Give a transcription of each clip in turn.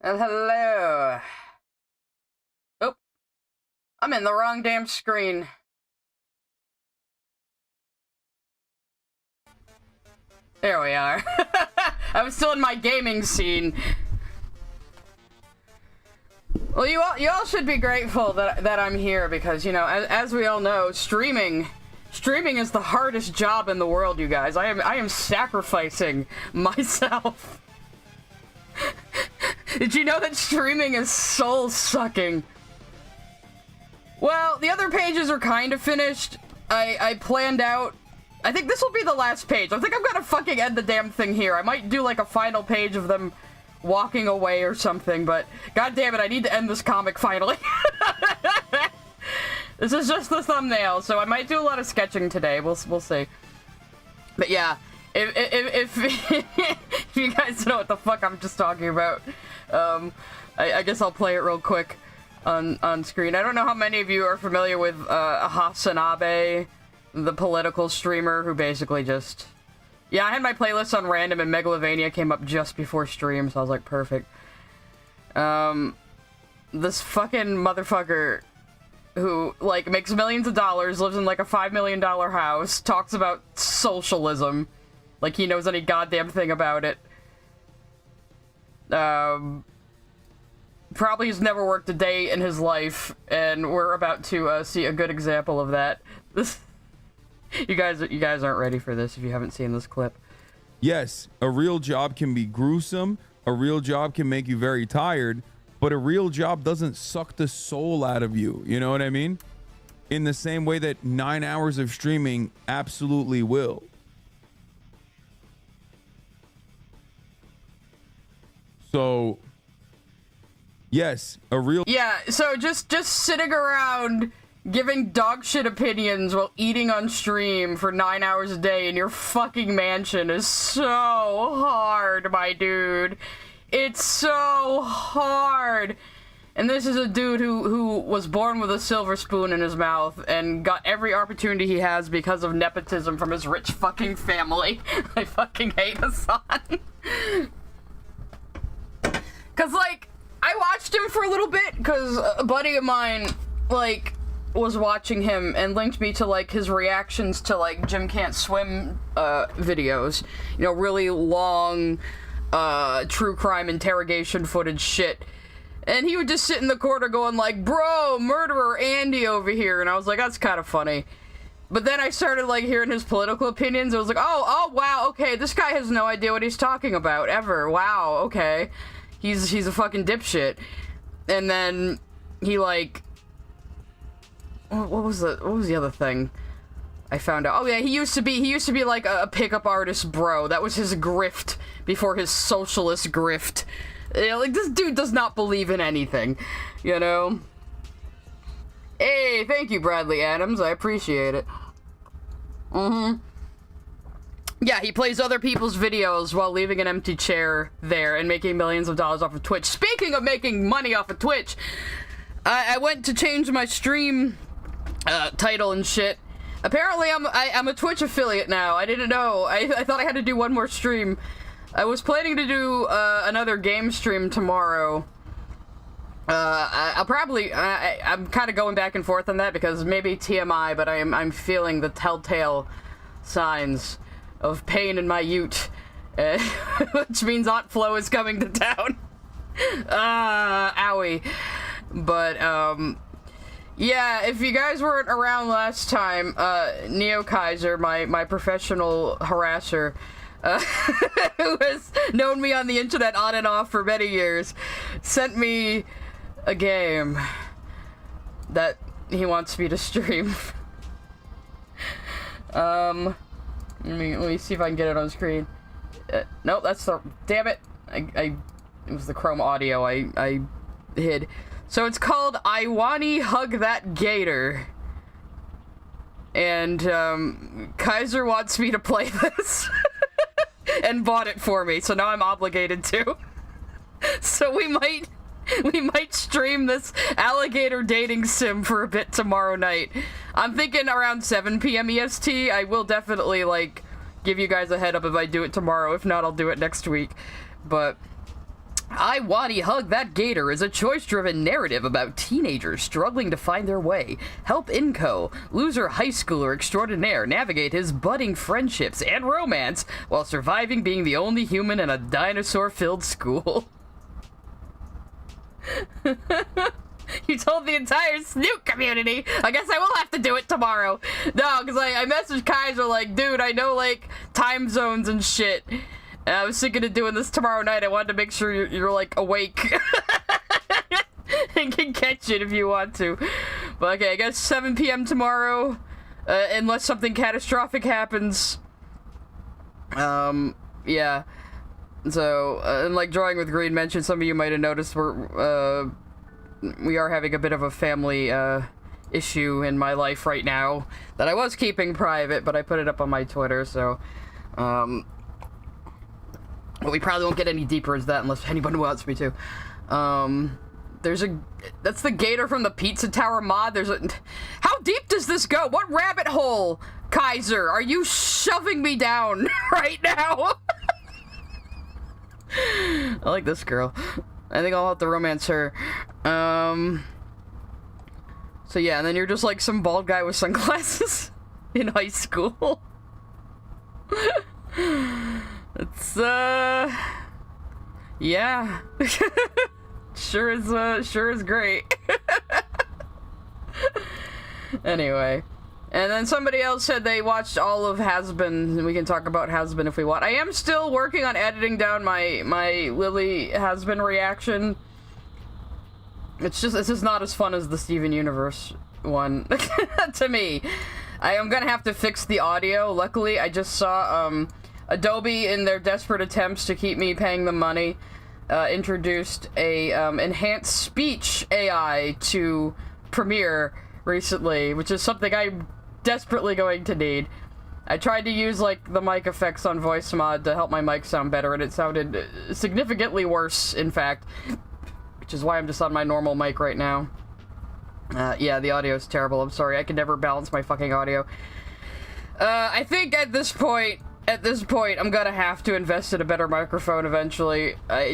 Hello. Oh, I'm in the wrong damn screen. There we are. I was still in my gaming scene. Well, you all should be grateful that I'm here because, you know, as we all know, streaming is the hardest job in the world, you guys. I am sacrificing myself. Did you know that streaming is soul-sucking? Well, the other pages are kind of finished. I planned out... I think this will be the last page. I think I'm gonna fucking end the damn thing here. I might do, like, a final page of them walking away or something, but... God damn it, I need to end this comic finally. This is just the thumbnail, so I might do a lot of sketching today. We'll see. But yeah, if you guys know what the fuck I'm just talking about, I guess I'll play it real quick on screen. I don't know how many of you are familiar with Hasanabe, the political streamer who basically just... Yeah, I had my playlist on random and Megalovania came up just before stream, so I was like, perfect. This fucking motherfucker who, like, makes millions of dollars, lives in, like, a $5 million house, talks about socialism, like he knows any goddamn thing about it. Probably has never worked a day in his life, and we're about to, see a good example of that. This... You guys aren't ready for this if you haven't seen this clip. Yes, a real job can be gruesome, a real job can make you very tired, but a real job doesn't suck the soul out of you. You know what I mean? In the same way that 9 hours of streaming absolutely will. So, yes, a real... Yeah, so just sitting around giving dog shit opinions while eating on stream for 9 hours a day in your fucking mansion is so hard, my dude. It's so hard. And this is a dude who was born with a silver spoon in his mouth and got every opportunity he has because of nepotism from his rich fucking family. I fucking hate Hassan. Cause, like, I watched him for a little bit because a buddy of mine, like, was watching him and linked me to, like, his reactions to, like, Jim Can't Swim videos. You know, really long true crime interrogation footage shit. And he would just sit in the corner going like, bro, murderer Andy over here. And I was like, that's kind of funny. But then I started, like, hearing his political opinions. I was like, oh, wow, okay, this guy has no idea what he's talking about, ever. Wow, okay. He's a fucking dipshit. And then he, like... What was the other thing I found out? Oh yeah, he used to be like a pickup artist bro. That was his grift before his socialist grift. You know, like, this dude does not believe in anything, you know? Hey, thank you, Bradley Adams. I appreciate it. Yeah, he plays other people's videos while leaving an empty chair there and making millions of dollars off of Twitch. Speaking of making money off of Twitch, I went to change my stream title and shit. Apparently I'm a Twitch affiliate now. I didn't know. I thought I had to do one more stream. I was planning to do another game stream tomorrow. I'm kind of going back and forth on that because maybe TMI, but I'm feeling the telltale signs of pain in my ute, which means Aunt Flo is coming to town. Owie. But yeah, if you guys weren't around last time, Neo Kaiser, my professional harasser, who has known me on the internet on and off for many years, sent me a game that he wants me to stream. Let me see if I can get it on screen. Nope, that's the... Damn it! It was the Chrome audio I hid. So it's called I Wanny Hug That Gator. And, Kaiser wants me to play this. And bought it for me, so now I'm obligated to. So we might stream this alligator dating sim for a bit tomorrow night. I'm thinking around 7 p.m. EST. I will definitely, like, give you guys a head up if I do it tomorrow. If not, I'll do it next week. But I Waddy Hug That Gator is a choice-driven narrative about teenagers struggling to find their way, help Inco, loser high schooler extraordinaire, navigate his budding friendships and romance while surviving being the only human in a dinosaur-filled school. You told the entire Snoot community. I guess I will have to do it tomorrow. No, because I messaged Kaiser like, dude, I know, like, time zones and shit. And I was thinking of doing this tomorrow night. I wanted to make sure you're like, awake. And can catch it if you want to. But okay, I guess 7 p.m. tomorrow. Unless something catastrophic happens. Yeah. So, and like Drawing with Green mentioned, some of you might have noticed we are having a bit of a family, issue in my life right now that I was keeping private, but I put it up on my Twitter, so, well, we probably won't get any deeper into that unless anyone wants me to. That's the gator from the Pizza Tower mod. How deep does this go? What rabbit hole, Kaiser, are you shoving me down right now? I like this girl. I think I'll have to romance her. So yeah, and then you're just like some bald guy with sunglasses in high school. It's, yeah. Sure is great. Anyway. And then somebody else said they watched all of Hasbin, and we can talk about Hasbin if we want. I am still working on editing down my Lily Hasbin reaction. It's just not as fun as the Steven Universe one, to me. I am gonna have to fix the audio. Luckily, I just saw, Adobe, in their desperate attempts to keep me paying them money, introduced a, enhanced speech AI to Premiere recently, which is something I'm desperately going to need. I tried to use, like, the mic effects on Voice Mod to help my mic sound better, and it sounded significantly worse, in fact, which is why I'm just on my normal mic right now. Yeah, the audio is terrible. I'm sorry. I can never balance my fucking audio. I think at this point, I'm gonna have to invest in a better microphone eventually. I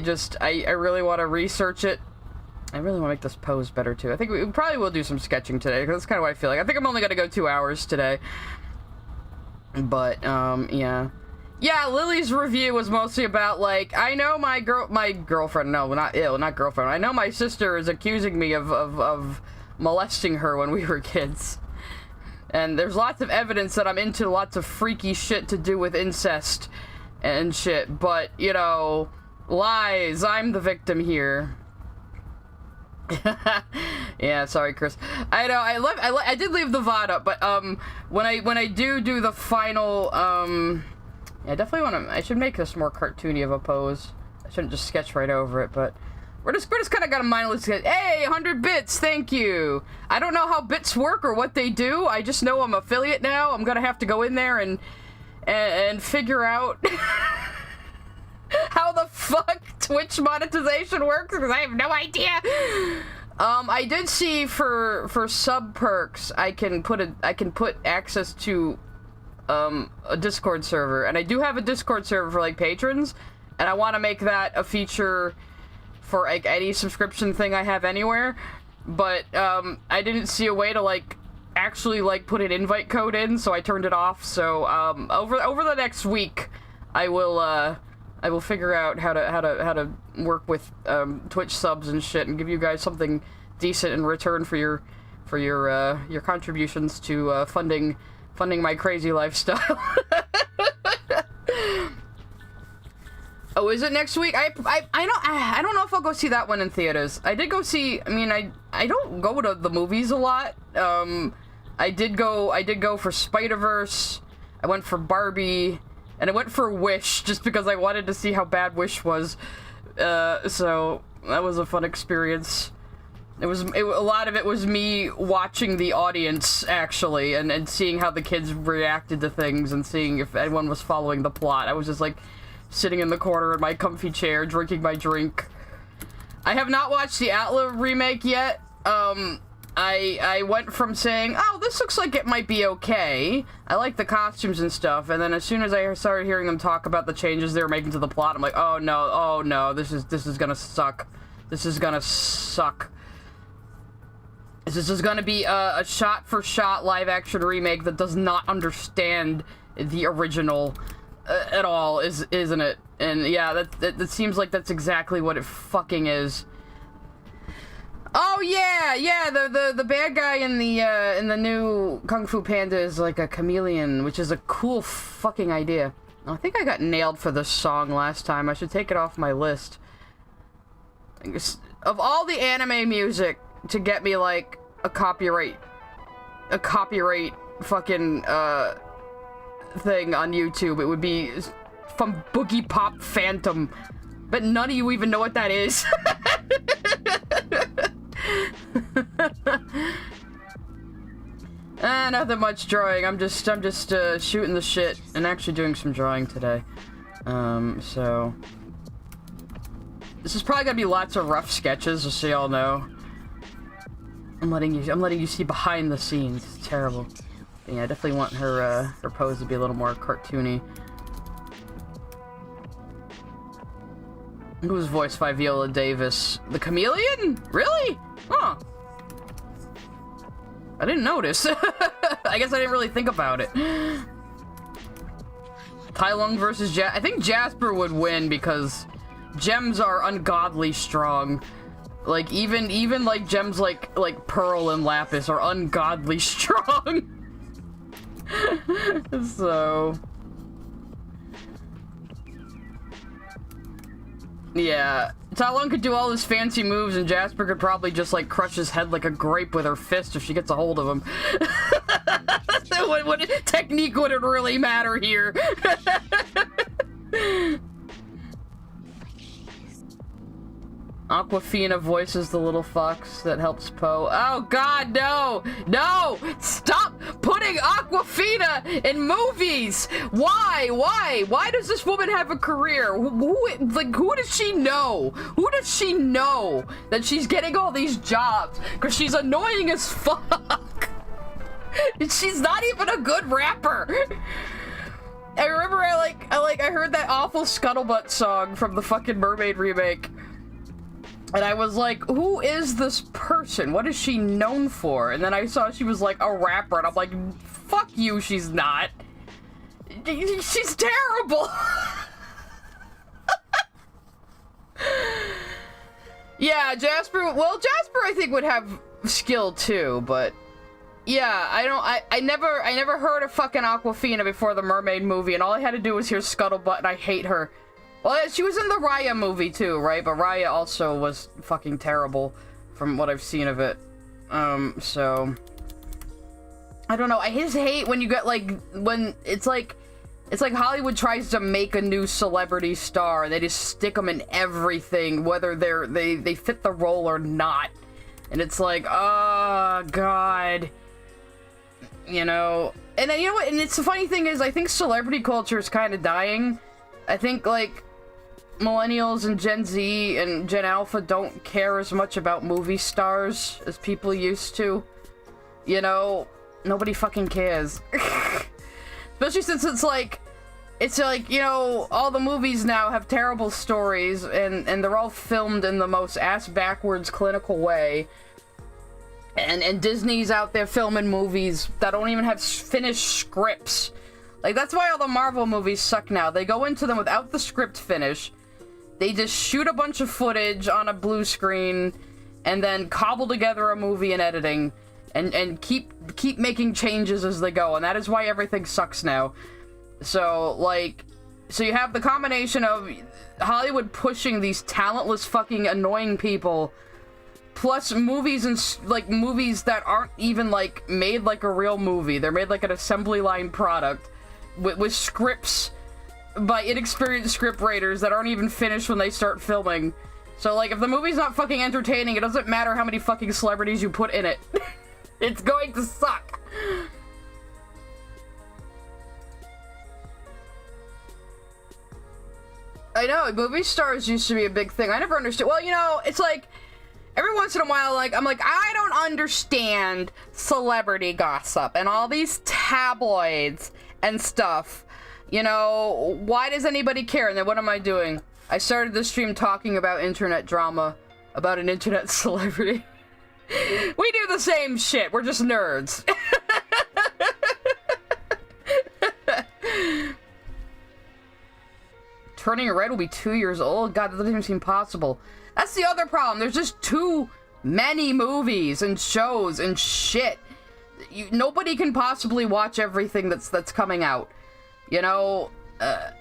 really want to research it. I really want to make this pose better, too. I think we probably will do some sketching today, because that's kind of what I feel like. I think I'm only gonna go 2 hours today. But, yeah. Yeah, Lily's review was mostly about, like, I know my girlfriend, no, not girlfriend. I know my sister is accusing me of molesting her when we were kids. And there's lots of evidence that I'm into lots of freaky shit to do with incest and shit. But, you know, lies. I'm the victim here. Yeah, sorry, Chris. I know, I did leave the VOD up, but, when I do the final, yeah, I definitely I should make this more cartoony of a pose. I shouldn't just sketch right over it, but we're just kind of got a mindless, hey, 100 bits, thank you. I don't know how bits work or what they do. I just know I'm affiliate now. I'm gonna have to go in there and figure out how the fuck Twitch monetization works, because I have no idea. I did see for sub perks, I can put access to a Discord server, and I do have a Discord server for like patrons, and I want to make that a feature for like any subscription thing I have anywhere, but I didn't see a way to like actually like put an invite code in, so I turned it off. So over the next week, I will figure out how to work with Twitch subs and shit, and give you guys something decent in return for your contributions to funding my crazy lifestyle. Oh, is it next week? I don't know if I'll go see that one in theaters. I did go see. I mean, I don't go to the movies a lot. I did go for Spider-Verse. I went for Barbie. And I went for Wish, just because I wanted to see how bad Wish was. So, that was a fun experience. A lot of it was me watching the audience, actually, and seeing how the kids reacted to things, and seeing if anyone was following the plot. I was just, like, sitting in the corner in my comfy chair, drinking my drink. I have not watched the Atla remake yet. I went from saying, oh, this looks like it might be okay. I like the costumes and stuff, and then as soon as I started hearing them talk about the changes they were making to the plot, I'm like, oh no, this is gonna suck. This is gonna suck. This is gonna be a shot-for-shot live-action remake that does not understand the original at all, isn't it? And yeah, that seems like that's exactly what it fucking is. Oh yeah, the bad guy in the new Kung Fu Panda is like a chameleon, which is a cool fucking idea. I think I got nailed for this song last time. I should take it off my list. Of all the anime music to get me like a copyright fucking thing on YouTube, it would be from Boogie Pop Phantom. But none of you even know what that is. Nothing much drawing. I'm just shooting the shit and actually doing some drawing today. So this is probably gonna be lots of rough sketches, just so y'all know. I'm letting you see behind the scenes. It's terrible. But yeah, I definitely want her pose to be a little more cartoony. Who was voiced by Viola Davis? The chameleon? Really? Huh. I didn't notice. I guess I didn't really think about it. Tai Lung versus I think Jasper would win because gems are ungodly strong. Like even like gems like Pearl and Lapis are ungodly strong. So yeah, Tai Lung could do all his fancy moves, and Jasper could probably just like crush his head like a grape with her fist if she gets a hold of him. what technique would it really matter here? Aquafina voices the little fox that helps Poe. Oh god, no! No! Stop putting Aquafina in movies! Why? Why does this woman have a career? Who does she know? Who does she know that she's getting all these jobs? Because she's annoying as fuck. She's not even a good rapper. I remember I heard that awful Scuttlebutt song from the fucking Mermaid remake. And I was like, who is this person? What is she known for? And then I saw she was like a rapper, and I'm like, fuck you, she's not. She's terrible. Yeah, Jasper I think would have skill too, but yeah, I never heard of fucking Aquafina before the Mermaid movie, and all I had to do was hear Scuttlebutt, and I hate her. Well, she was in the Raya movie too, right? But Raya also was fucking terrible from what I've seen of it. So I don't know. I just hate when you get when it's like Hollywood tries to make a new celebrity star and they just stick them in everything, whether they fit the role or not. And it's like, oh god. You know, and you know what? And it's the funny thing is, I think celebrity culture is kind of dying. I think like millennials and Gen Z and Gen Alpha don't care as much about movie stars as people used to. You know, nobody fucking cares. Especially since it's like, you know, all the movies now have terrible stories and they're all filmed in the most ass-backwards clinical way. And Disney's out there filming movies that don't even have finished scripts. Like, that's why all the Marvel movies suck now. They go into them without the script finish. They just shoot a bunch of footage on a blue screen and then cobble together a movie in editing and keep making changes as they go. And that is why everything sucks now. So, like, so you have the combination of Hollywood pushing these talentless fucking annoying people, plus movies and like movies that aren't even like made like a real movie. They're made like an assembly line product with scripts by inexperienced script writers that aren't even finished when they start filming. So like, if the movie's not fucking entertaining, it doesn't matter how many fucking celebrities you put in it. It's going to suck. I know, movie stars used to be a big thing. I never understood. Well, you know, it's like, every once in a while, like, I'm like, I don't don't understand celebrity gossip and all these tabloids and stuff. You know, why does anybody care? And then what am I doing? I started the stream talking about internet drama, about an internet celebrity. We do the same shit. We're just nerds. Turning Red will be 2 years old? God, that doesn't even seem possible. That's the other problem. There's just too many movies and shows and shit. Nobody can possibly watch everything that's coming out. You know, I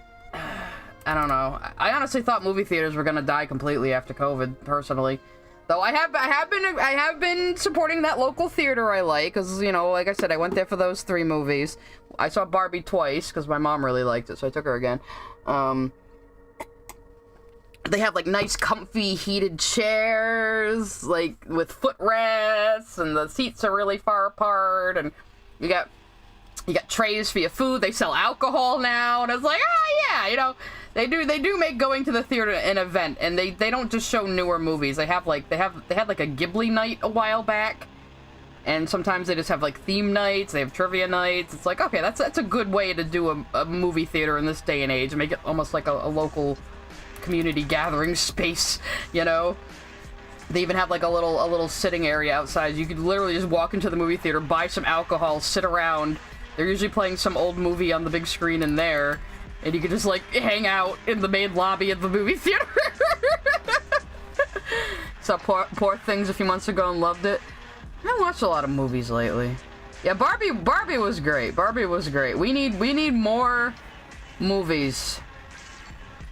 don't know. I honestly thought movie theaters were gonna die completely after COVID, personally. Though I have been supporting that local theater I like, because, you know, like I said, I went there for those 3 movies. I saw Barbie twice, because my mom really liked it, so I took her again. They have, like, nice, comfy, heated chairs, like, with footrests, and the seats are really far apart, and you got trays for your food. They sell alcohol now, and it's like, oh, yeah, you know, they do make going to the theater an event, and they don't just show newer movies. They had, like, a Ghibli night a while back, and sometimes they just have, like, theme nights, they have trivia nights. It's like, okay, that's a good way to do a movie theater in this day and age, and make it almost like a local community gathering space, you know? They even have like a little sitting area outside. You could literally just walk into the movie theater, buy some alcohol, sit around. They're usually playing some old movie on the big screen in there, and you could just like hang out in the main lobby of the movie theater. Saw Poor Things a few months ago and loved it. I haven't watched a lot of movies lately. Yeah, Barbie was great. Barbie was great. We need more movies.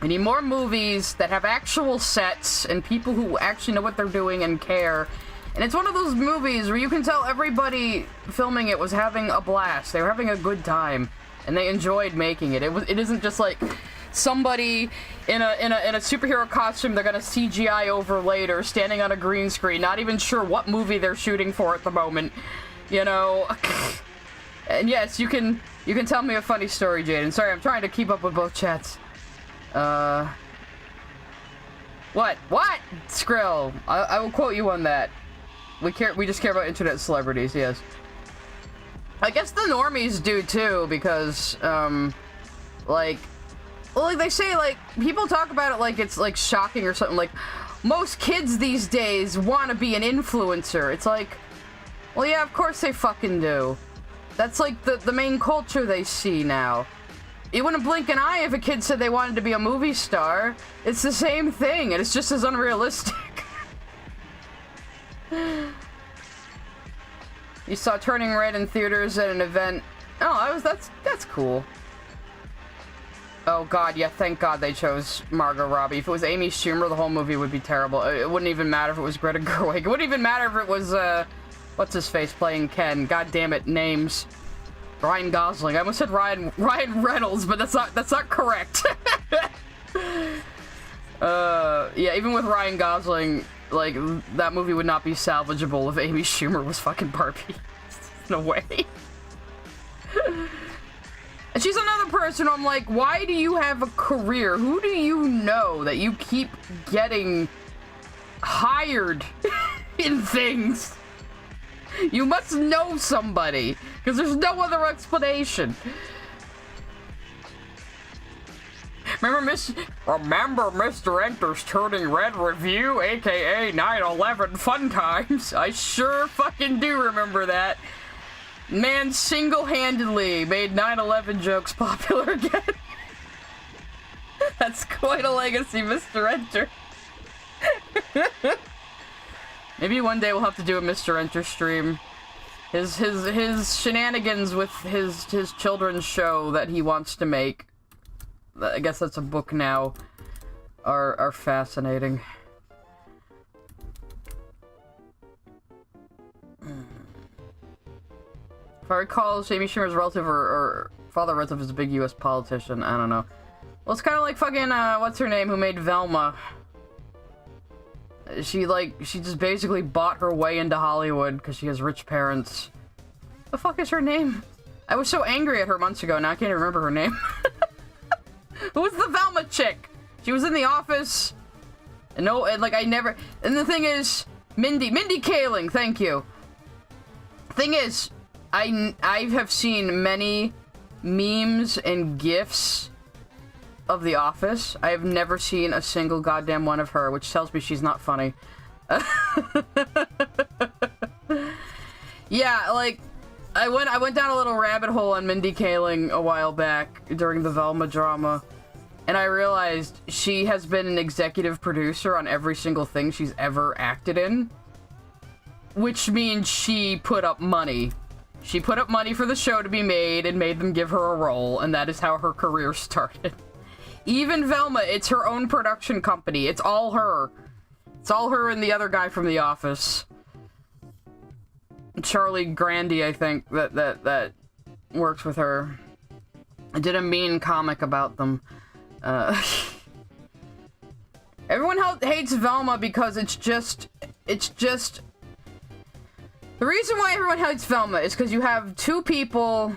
We need more movies that have actual sets and people who actually know what they're doing and care. And it's one of those movies where you can tell everybody filming it was having a blast. They were having a good time, and they enjoyed making it. It isn't just like somebody in a superhero costume they're gonna CGI over later, standing on a green screen, not even sure what movie they're shooting for at the moment. You know. And yes, you can tell me a funny story, Jaden. Sorry, I'm trying to keep up with both chats. What? Skrill, I will quote you on that. We just care about internet celebrities, yes. I guess the normies do too, because, like they say, like, people talk about it like it's, like, shocking or something, like, most kids these days want to be an influencer. It's like, well, yeah, of course they fucking do. That's, like, the main culture they see now. You wouldn't blink an eye if a kid said they wanted to be a movie star. It's the same thing, and it's just as unrealistic. You saw Turning Red in theaters at an event. Oh, that's cool. Oh god, yeah, thank god they chose Margot Robbie. If it was Amy Schumer, the whole movie would be terrible. It wouldn't even matter if it was Greta Gerwig. It wouldn't even matter if it was, what's his face playing Ken. God damn it, names. Ryan Gosling. I almost said Ryan Reynolds, but that's not correct. Yeah, even with Ryan Gosling, like, that movie would not be salvageable if Amy Schumer was fucking Barbie. No way. And she's another person I'm like, why do you have a career? Who do you know that you keep getting hired in things? You must know somebody, because there's no other explanation. Remember Mr. Enter's Turning Red review, aka 9/11 Fun Times? I sure fucking do remember that. Man single-handedly made 9/11 jokes popular again. That's quite a legacy, Mr. Enter. Maybe one day we'll have to do a Mr. Enter stream. His shenanigans with his children's show that he wants to make. I guess that's a book now. Are fascinating. If I recall, Amy Schumer's relative or father relative is a big U.S. politician. I don't know. Well, it's kind of like fucking what's her name who made Velma. She just basically bought her way into Hollywood because she has rich parents. The fuck is her name? I was so angry at her months ago, now I can't even remember her name. Who was the Velma chick? She was in The Office. And the thing is, Mindy Kaling, thank you. Thing is, I have seen many memes and GIFs of The Office. I have never seen a single goddamn one of her, which tells me she's not funny. Yeah, like, I went down a little rabbit hole on Mindy Kaling a while back during the Velma drama, and I realized she has been an executive producer on every single thing she's ever acted in, which means she put up money. She put up money for the show to be made and made them give her a role, and that is how her career started. Even Velma, it's her own production company. It's all her. It's all her and the other guy from The Office. Charlie Grandy, I think, that works with her. I did a mean comic about them. Everyone hates Velma because it's just... The reason why everyone hates Velma is because you have two people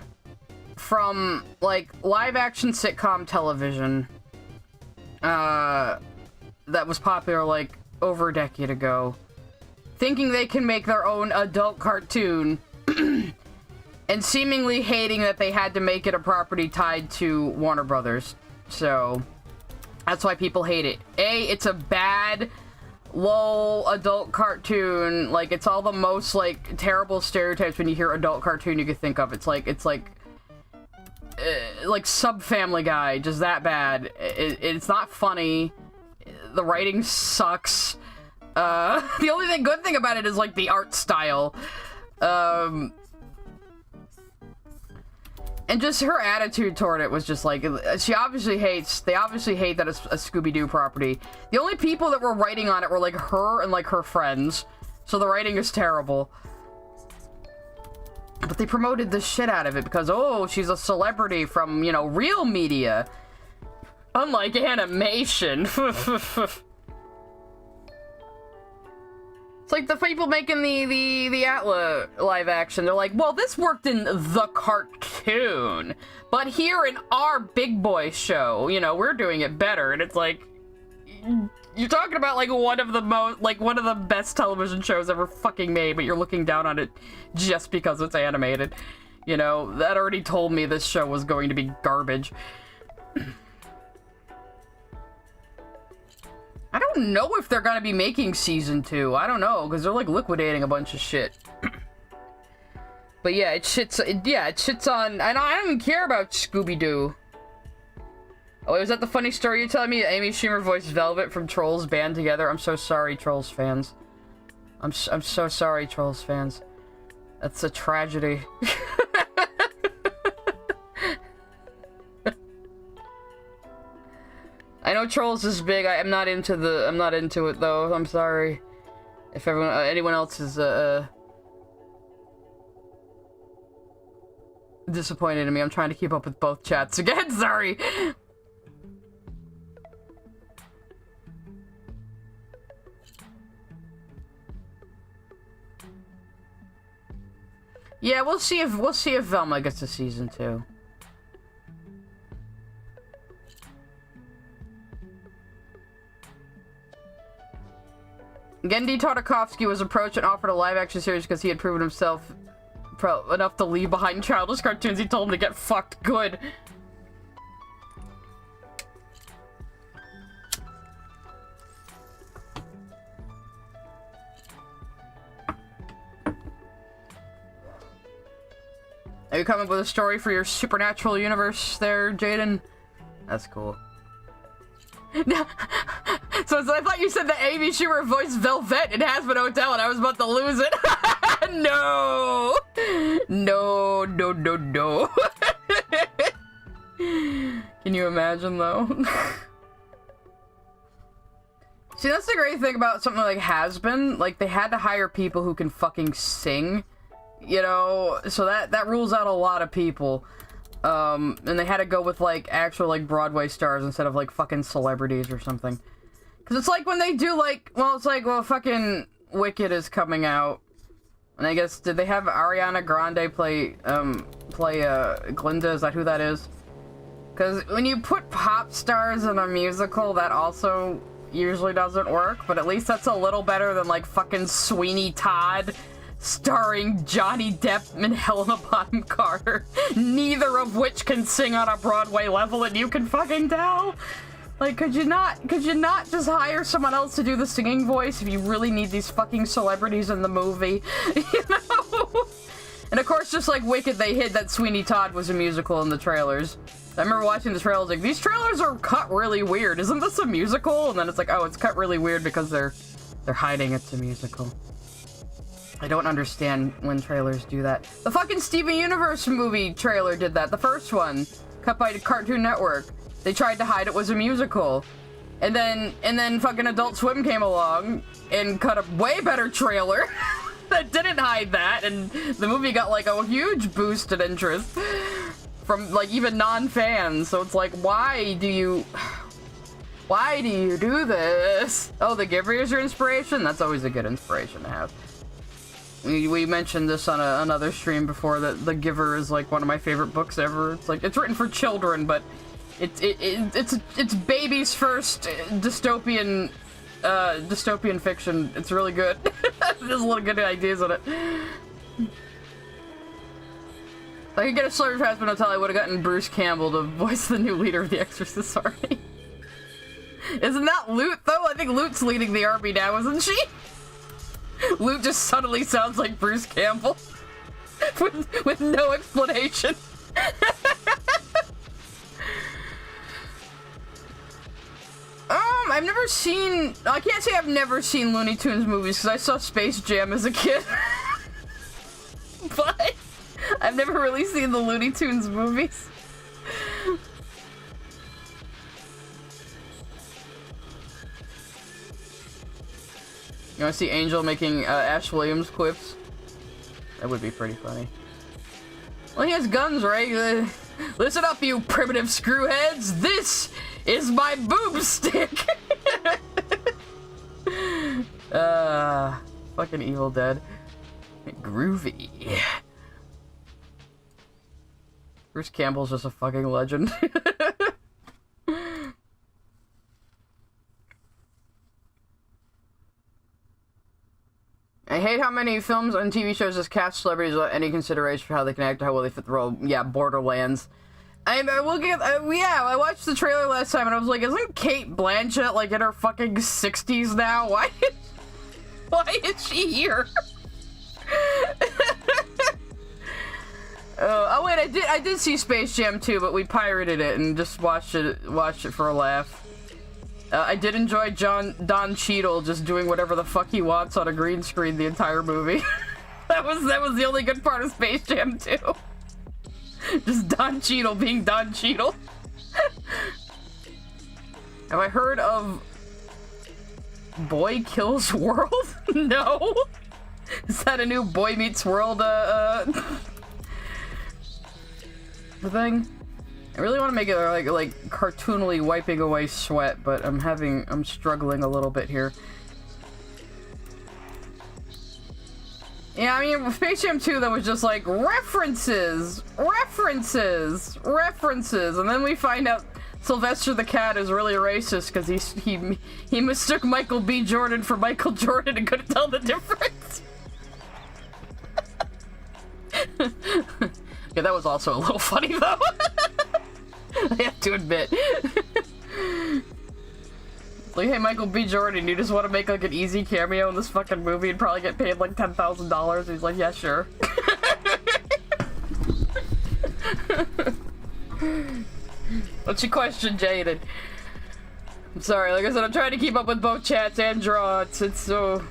from, like, live-action sitcom television that was popular, like, over a decade ago, thinking they can make their own adult cartoon, and seemingly hating that they had to make it a property tied to Warner Brothers. So, that's why people hate it. It's a bad, lol, adult cartoon. Like, it's all the most, like, terrible stereotypes when you hear adult cartoon you could think of. It's like sub-Family Guy, just that bad. It's not funny. The writing sucks. The only good thing about it is, like, the art style. And just her attitude toward it was just like, they obviously hate that it's a Scooby-Doo property. The only people that were writing on it were, like, her and, like, her friends. So the writing is terrible. But they promoted the shit out of it because, oh, she's a celebrity from, you know, real media. Unlike animation. It's like the people making the Atla live action. They're like, well, this worked in the cartoon, but here in our big boy show, you know, we're doing it better. And it's like, you're talking about like one of the best television shows ever fucking made, but you're looking down on it just because it's animated. You know, that already told me this show was going to be garbage. I don't know if they're gonna be making season 2. I don't know, because they're like liquidating a bunch of shit. But yeah, it shits on. I don't even care about Scooby-Doo. Oh, was that the funny story you're telling me? Amy Schumer voiced Velvet from Trolls band together. I'm so sorry, Trolls fans. I'm so sorry, Trolls fans. That's a tragedy. I know Trolls is big. I'm not into it though. I'm sorry if anyone else is disappointed in me. I'm trying to keep up with both chats again. Sorry. Yeah, we'll see if Velma gets a season 2. Gendy Tartakovsky was approached and offered a live-action series because he had proven himself enough to leave behind childish cartoons. He told him to get fucked good. Are you coming up with a story for your supernatural universe there, Jaden? That's cool. So I thought you said that Amy Schumer voiced Velvet in Hasbin Hotel and I was about to lose it. No! No. Can you imagine, though? See, that's the great thing about something like Hasbin. Like, they had to hire people who can fucking sing, you know? So that rules out a lot of people. And they had to go with, like, actual, like, Broadway stars instead of, like, fucking celebrities or something. Because it's like when they do, like, well, fucking Wicked is coming out. And I guess, did they have Ariana Grande play Glinda? Is that who that is? Because when you put pop stars in a musical, that also usually doesn't work, but at least that's a little better than like fucking Sweeney Todd starring Johnny Depp and Helena Bonham Carter, neither of which can sing on a Broadway level, and you can fucking tell. Like, could you not just hire someone else to do the singing voice if you really need these fucking celebrities in the movie? You know? And of course, just like Wicked, they hid that Sweeney Todd was a musical in the trailers. I remember watching the trailers, like, these trailers are cut really weird. Isn't this a musical? And then it's like, oh, it's cut really weird because they're hiding it's a musical. I don't understand when trailers do that. The fucking Steven Universe movie trailer did that. The first one, cut by Cartoon Network. They tried to hide it was a musical. And then fucking Adult Swim came along and cut a way better trailer that didn't hide that, and the movie got like a huge boost in interest from like even non-fans. So it's like, why do you do this? Oh, The Giver is your inspiration? That's always a good inspiration to have. We mentioned this on another stream before, that The Giver is like one of my favorite books ever. It's like, it's written for children, but it's baby's first dystopian fiction. It's really good. There's a lot of good ideas in it. If I could get a celebrity for Hasbin Hotel, I would have gotten Bruce Campbell to voice the new leader of the Exorcist Army. Isn't that Lute, though? I think Lute's leading the army now, isn't she? Lute just suddenly sounds like Bruce Campbell. with no explanation. I've never seen... I can't say I've never seen Looney Tunes movies, because I saw Space Jam as a kid. But I've never really seen the Looney Tunes movies. You want to see Angel making Ash Williams quips? That would be pretty funny. Well, he has guns, right? Listen up, you primitive screwheads! This is my boob stick! Fucking Evil Dead. Groovy. Bruce Campbell's just a fucking legend. I hate how many films and TV shows just cast celebrities without any consideration for how they can act or how well they fit the role. Yeah, Borderlands. I watched the trailer last time and I was like, isn't Kate Blanchett like in her fucking 60s now? Why is she here? Oh wait, I did see Space Jam 2, but we pirated it and just watched it for a laugh. I did enjoy Don Cheadle just doing whatever the fuck he wants on a green screen the entire movie. that was the only good part of Space Jam 2. Just Don Cheadle being Don Cheadle. Have I heard of Boy Kills World? No. Is that a new Boy Meets World thing? I really want to make it like cartoonily wiping away sweat, but I'm struggling a little bit here. Yeah, I mean, Space Jam 2, that was just like references, and then we find out Sylvester the Cat is really racist because he mistook Michael B. Jordan for Michael Jordan and couldn't tell the difference. Yeah, that was also a little funny though. I have to admit. Like, hey, Michael B. Jordan, you just want to make like an easy cameo in this fucking movie and probably get paid like $10,000? He's like, yeah, sure. What's your question, Jaden? I'm sorry, like I said, I'm trying to keep up with both chats and draw. It's so...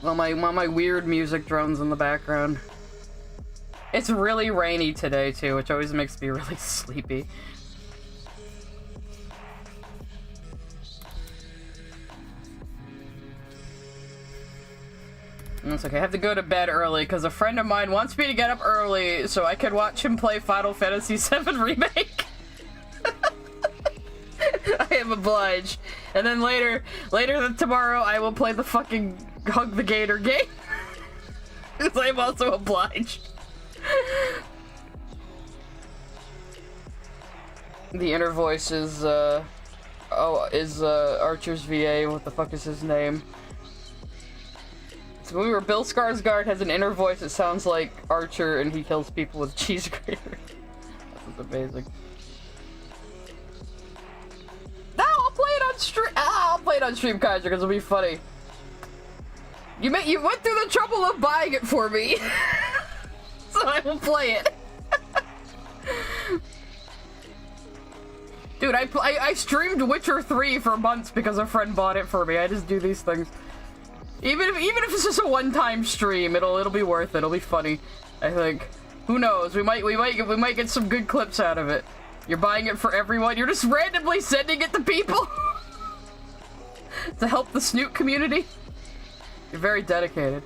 Well, my weird music drones in the background. It's really rainy today, too, which always makes me really sleepy. It's okay, I have to go to bed early because a friend of mine wants me to get up early so I can watch him play Final Fantasy VII Remake. I am obliged. And then later tomorrow I will play the fucking Hug the Gator game. Because I am also obliged. The inner voice is, Archer's VA. What the fuck is his name? It's a movie where Bill Skarsgård has an inner voice that sounds like Archer, and he kills people with cheese grater. This is amazing. No, I'll play it on stream. I'll play it on stream, Kaiser, because it'll be funny. You went through the trouble of buying it for me, so I will play it. Dude, I streamed Witcher 3 for months because a friend bought it for me. I just do these things. Even if it's just a one-time stream, it'll be worth it. It'll be funny. I think. Who knows? We might get some good clips out of it. You're buying it for everyone. You're just randomly sending it to people to help the Snoot community. You're very dedicated.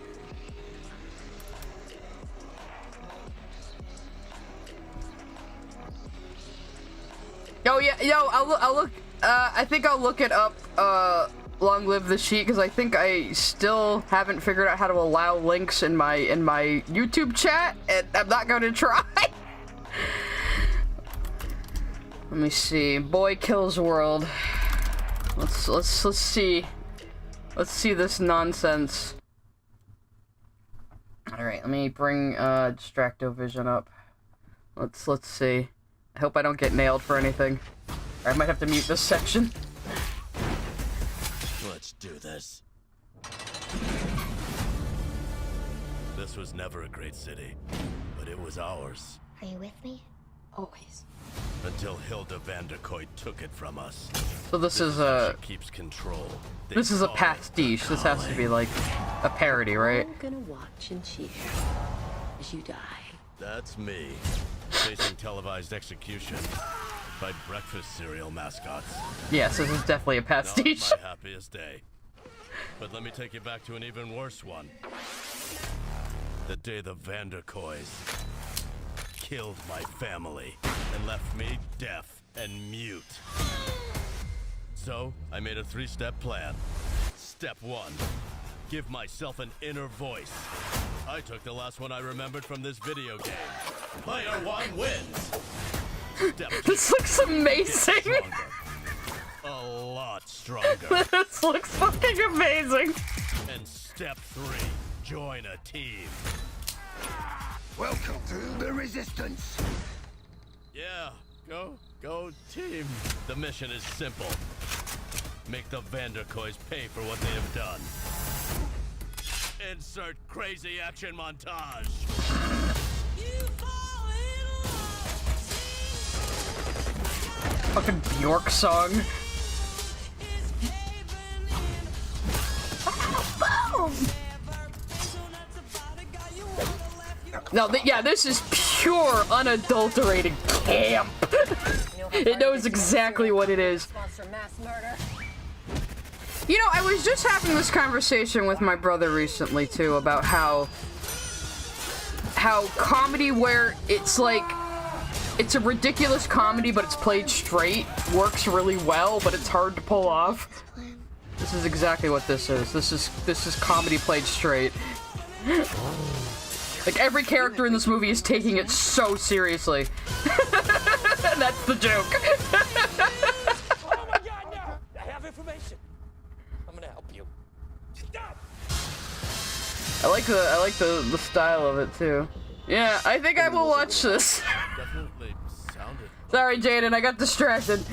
Oh yeah, yo, I'll look. I think I'll look it up. Long live the sheet, because I think I still haven't figured out how to allow links in my YouTube chat, and I'm not going to try. Let me see. Boy kills world. Let's see. Let's see this nonsense. All right, let me bring Distractovision up. Let's see. I hope I don't get nailed for anything. I might have to mute this section. Let's do this. This was never a great city, but it was ours. Are you with me? Always. Until Hilda Vanderkoy took it from us. So this is keeps control. This is a pastiche. This has to be like a parody, right? I'm gonna watch and cheer as you die. That's me, facing televised execution by breakfast cereal mascots. Yes, this is definitely a pastiche. Not my happiest day. But let me take you back to an even worse one. The day the Vanderkoys killed my family and left me deaf and mute. So, I made a 3-step plan. Step 1, give myself an inner voice. I took the last one I remembered from this video game. Player 1 wins. Step 2, This looks amazing. stronger. A lot stronger. This looks fucking amazing. And step 3, join a team. Welcome to the Resistance. Yeah, go team. The mission is simple. Make the Vanderkoys pay for what they have done. Insert crazy action montage. Fucking Bjork song. No, yeah, this is pure, unadulterated camp. It knows exactly what it is. You know, I was just having this conversation with my brother recently, too, about how comedy where it's like, it's a ridiculous comedy, but it's played straight, works really well, but it's hard to pull off. This is exactly what this is. This is comedy played straight. Like, every character in this movie is taking it so seriously. And that's the joke. Oh my god, no! I have information. I'm gonna help you. Stop! I like the style of it too. Yeah, I think I will watch this. Definitely sounded. Sorry, Jaden, I got distracted.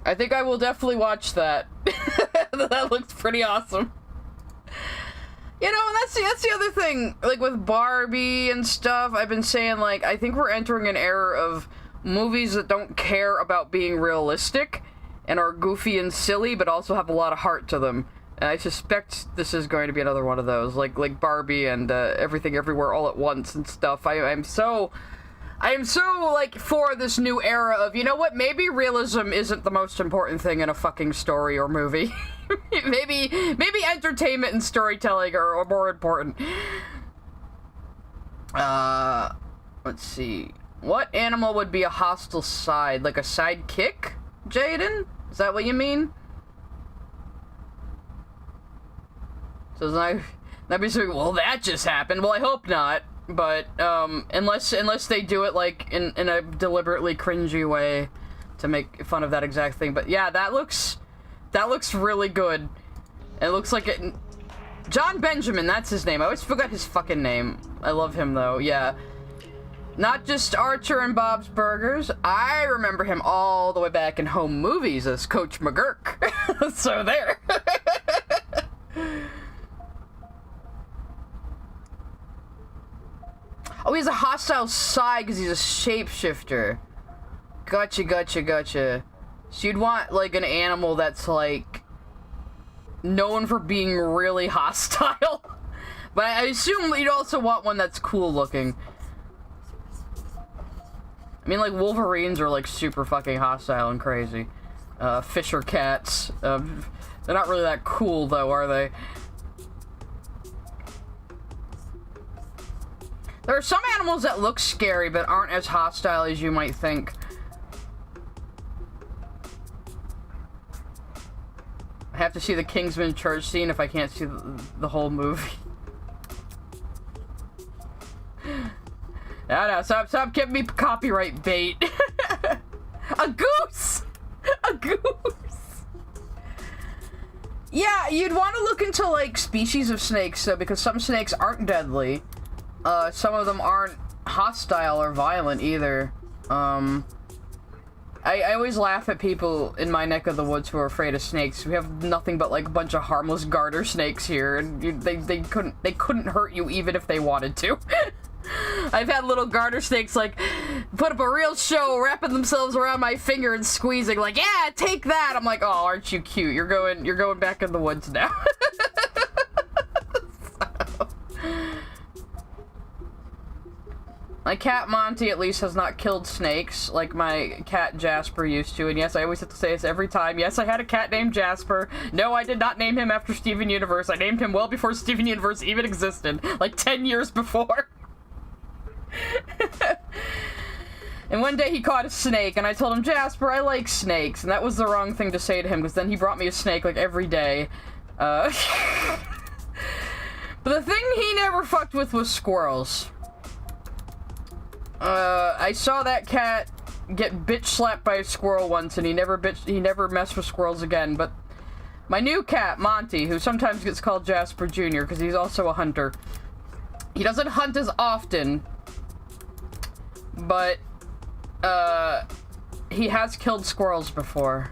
I think I will definitely watch that. That looks pretty awesome. You know, and that's the other thing, like with Barbie and stuff, I've been saying, like, I think we're entering an era of movies that don't care about being realistic and are goofy and silly, but also have a lot of heart to them. And I suspect this is going to be another one of those, like Barbie and Everything Everywhere All at Once and stuff. I am so, like, for this new era of, you know what, maybe realism isn't the most important thing in a fucking story or movie. maybe entertainment and storytelling are more important. Let's see. What animal would be a hostile side? Like a sidekick, Jaden? Is that what you mean? So it's not be saying, well, that just happened. Well, I hope not. But unless they do it like in a deliberately cringy way, to make fun of that exact thing. But yeah, that looks really good. It looks like it. John Benjamin, that's his name. I always forgot his fucking name. I love him though. Yeah. Not just Archer and Bob's Burgers. I remember him all the way back in Home Movies as Coach McGurk. So there. Oh, he's a hostile side because he's a shapeshifter. Gotcha. So you'd want, like, an animal that's, like, known for being really hostile. But I assume you'd also want one that's cool looking. I mean, like, Wolverines are, like, super fucking hostile and crazy. Fisher cats. They're not really that cool, though, are they? There are some animals that look scary, but aren't as hostile as you might think. I have to see the Kingsman church scene if I can't see the whole movie. No, stop giving me copyright bait. A goose! A goose! Yeah, you'd want to look into, like, species of snakes, though, because some snakes aren't deadly. Some of them aren't hostile or violent, either. I always laugh at people in my neck of the woods who are afraid of snakes. We have nothing but, like, a bunch of harmless garter snakes here, and they couldn't hurt you even if they wanted to. I've had little garter snakes, like, put up a real show, wrapping themselves around my finger and squeezing, like, yeah, take that! I'm like, oh, aren't you cute? You're going back in the woods now. My cat Monty, at least, has not killed snakes like my cat Jasper used to. And yes, I always have to say this every time. Yes, I had a cat named Jasper. No, I did not name him after Steven Universe. I named him well before Steven Universe even existed. Like 10 years before. And one day he caught a snake, and I told him, Jasper, I like snakes. And that was the wrong thing to say to him, because then he brought me a snake, like, every day. But the thing he never fucked with was squirrels. I saw that cat get bitch slapped by a squirrel once, and he never messed with squirrels again. But my new cat, Monty, who sometimes gets called Jasper Jr., because he's also a hunter. He doesn't hunt as often, but, he has killed squirrels before.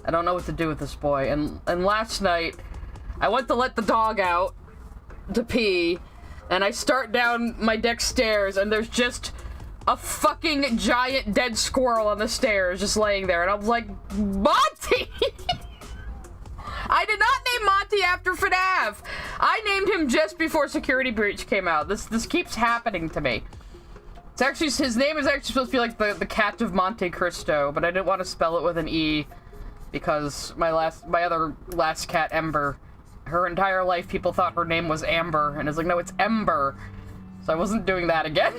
I don't know what to do with this boy. And last night, I went to let the dog out to pee, and I start down my deck stairs, and there's just a fucking giant dead squirrel on the stairs just laying there, and I was like, Monty! I did not name Monty after FNAF! I named him just before Security Breach came out. This keeps happening to me. It's actually, his name is actually supposed to be like the Cat of Monte Cristo, but I didn't want to spell it with an E, because my other last cat, Ember, her entire life people thought her name was Amber, and it's like, no, it's Ember. So I wasn't doing that again.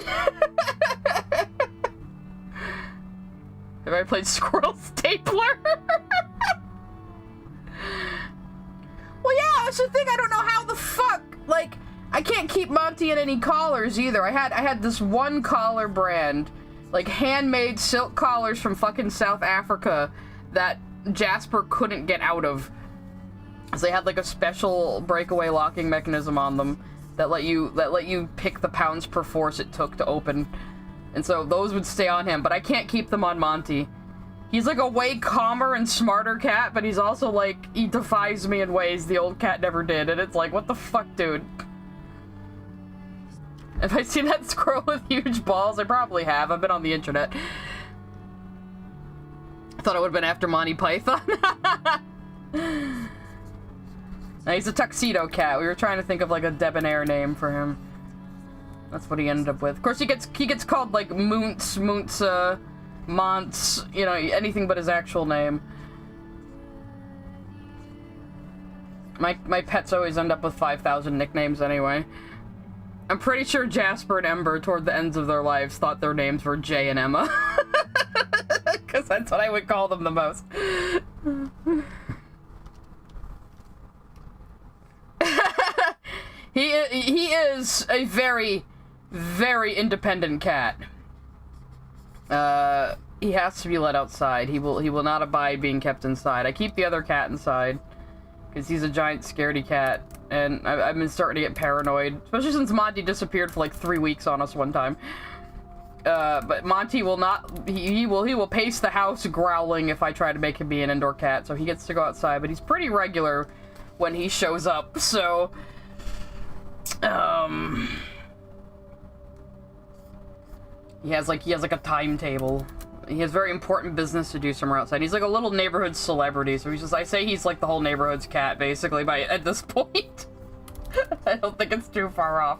Have I played Squirrel Stapler? Well, yeah, that's the thing. I don't know how the fuck. Like, I can't keep Monty in any collars either. I had this one collar brand, like handmade silk collars from fucking South Africa that Jasper couldn't get out of. So they had like a special breakaway locking mechanism on them that let you pick the pounds per force it took to open. And so those would stay on him, but I can't keep them on Monty. He's like a way calmer and smarter cat, but he's also like, he defies me in ways the old cat never did, and it's like, what the fuck, dude? Have I seen that squirrel with huge balls? I probably have. I've been on the internet. I thought it would have been after Monty Python. No, he's a tuxedo cat. We were trying to think of like a debonair name for him. That's what he ended up with. Of course, he gets called like Moonts, Monts, you know, anything but his actual name. My pets always end up with 5,000 nicknames anyway. I'm pretty sure Jasper and Ember, toward the ends of their lives, thought their names were Jay and Emma. Because that's what I would call them the most. He is a very, very independent cat. he has to be let outside. He will not abide being kept inside. I keep the other cat inside because he's a giant scaredy cat, and I've been starting to get paranoid, especially since Monty disappeared for like 3 weeks on us one time. But Monty will not. He will pace the house growling if I try to make him be an indoor cat. So he gets to go outside, but he's pretty regular when he shows up. So, he has like a timetable. He has very important business to do somewhere outside. He's like a little neighborhood celebrity, so I say he's like the whole neighborhood's cat, basically, at this point. I don't think it's too far off.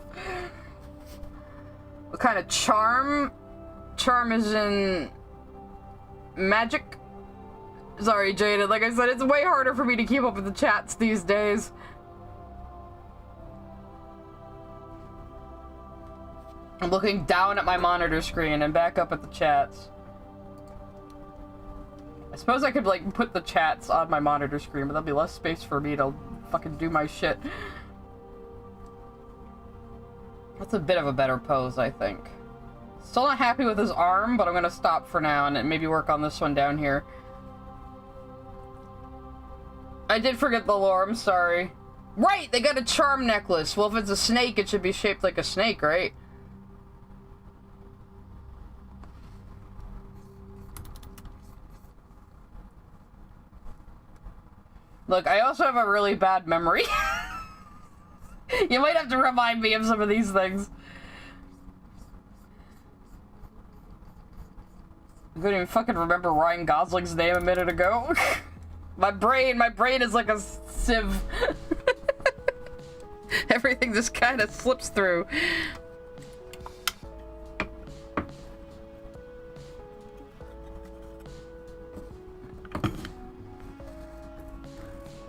What kind of charm? Charm is in magic? Sorry, Jaded. Like I said, it's way harder for me to keep up with the chats these days. I'm looking down at my monitor screen and back up at the chats. I suppose I could, like, put the chats on my monitor screen, but that'll be less space for me to fucking do my shit. That's a bit of a better pose, I think. Still not happy with his arm, but I'm gonna stop for now and maybe work on this one down here. I did forget the lore, I'm sorry. Right, they got a charm necklace. Well, if it's a snake, it should be shaped like a snake, right? Look, I also have a really bad memory. You might have to remind me of some of these things. I couldn't even fucking remember Ryan Gosling's name a minute ago. My brain is like a sieve. Everything just kind of slips through.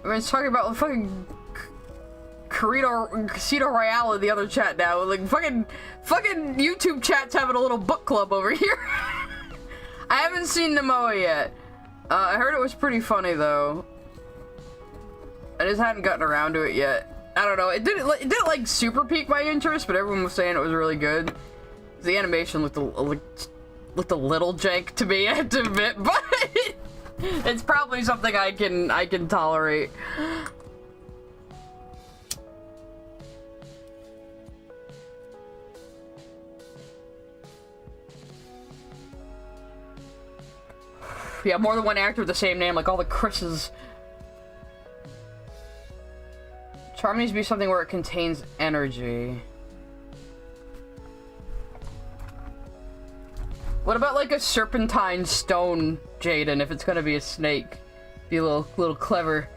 I was talking about fucking Casino Royale in the other chat now. Like, fucking YouTube chat's having a little book club over here. I haven't seen Namoa yet. I heard it was pretty funny, though. I just hadn't gotten around to it yet. I don't know. It didn't like, super pique my interest, but everyone was saying it was really good. The animation looked a little jank to me, I have to admit, but it's probably something I can tolerate. Yeah, more than one actor with the same name, like all the Chris's. Charm needs to be something where it contains energy. What about like a serpentine stone, Jaden, if it's gonna be a snake? Be a little clever.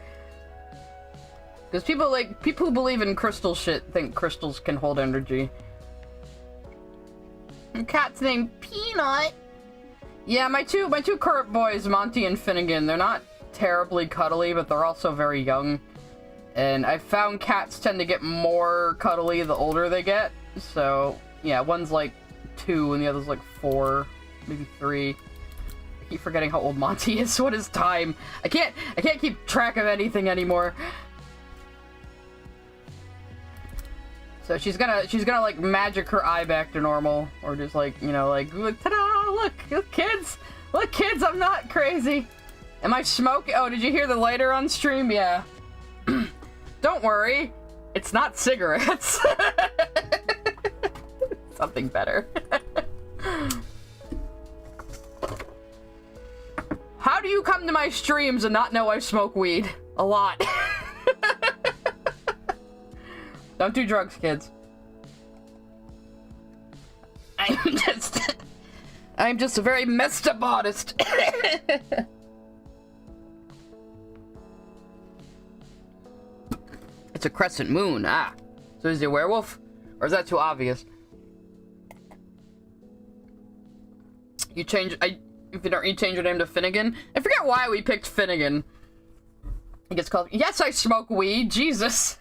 Because people who believe in crystal shit think crystals can hold energy. And cat's named Peanut. Yeah, my two current boys, Monty and Finnegan, they're not terribly cuddly, but they're also very young. And I've found cats tend to get more cuddly the older they get. So, yeah, one's like 2 and the other's like 4, maybe 3. I keep forgetting how old Monty is. What is time? I can't keep track of anything anymore. So she's gonna like magic her eye back to normal, or just like, you know, like ta-da! Look kids, I'm not crazy. Am I smoking? Oh, did you hear the lighter on stream? Yeah. Don't worry, it's not cigarettes. Something better. How do you come to my streams and not know I smoke weed? A lot. Don't do drugs, kids. I'm just a very messed up artist. It's a crescent moon. Ah. So is he a werewolf? Or is that too obvious? You change your name to Finnegan? I forget why we picked Finnegan. He gets called. Yes, I smoke weed. Jesus.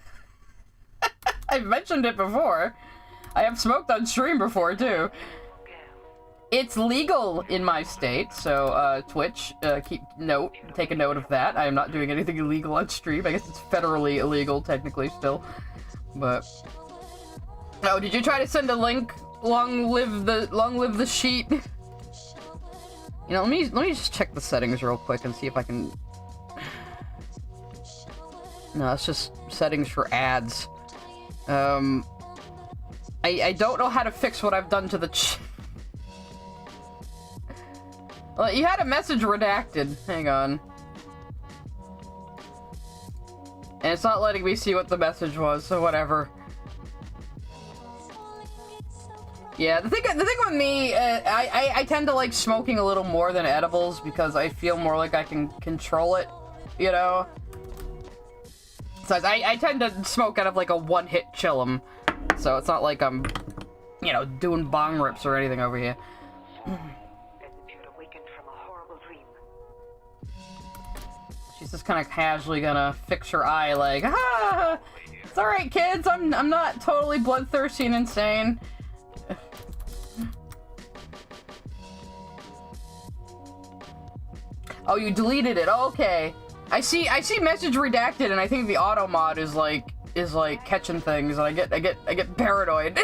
I've mentioned it before. I have smoked on stream before, too. It's legal in my state, so, Twitch, take a note of that. I am not doing anything illegal on stream. I guess it's federally illegal, technically, still. But... Oh, did you try to send a link? Long live the sheet? You know, let me just check the settings real quick and see if I can... No, it's just settings for ads. I don't know how to fix what I've done to the Well, you had a message redacted. Hang on. And it's not letting me see what the message was, so whatever. Yeah, the thing with me, I tend to like smoking a little more than edibles because I feel more like I can control it, you know? Besides, I tend to smoke out of like a one-hit chillum, so it's not like I'm, you know, doing bong rips or anything over here. She's just kind of casually gonna fix her eye like, ah, it's alright kids, I'm not totally bloodthirsty and insane. Oh, you deleted it. Oh, okay. I see message redacted, and I think the auto mod is like catching things, and I get paranoid.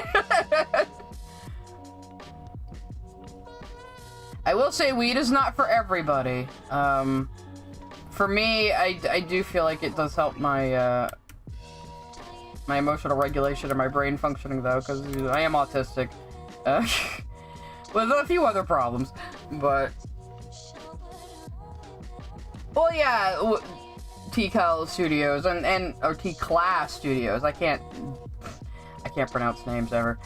I will say weed is not for everybody. For me, I do feel like it does help my my emotional regulation and my brain functioning though, because I am autistic, with a few other problems, but. Well, yeah, T-Cal Studios or T-Class Studios. I can't pronounce names ever.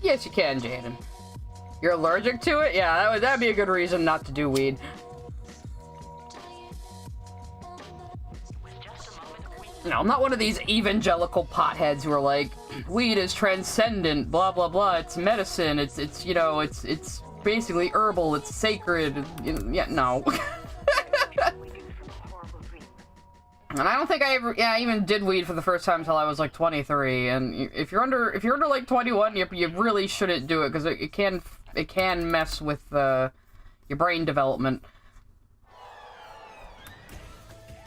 Yes, you can, Jaden. You're allergic to it? Yeah, that'd be a good reason not to do weed. No, I'm not one of these evangelical potheads who are like, weed is transcendent, blah blah blah. It's medicine. It's you know, it's basically herbal, it's sacred. Yeah, no. And I don't think I even did weed for the first time until I was like 23. And if you're under like 21, you really shouldn't do it because it can mess with your brain development.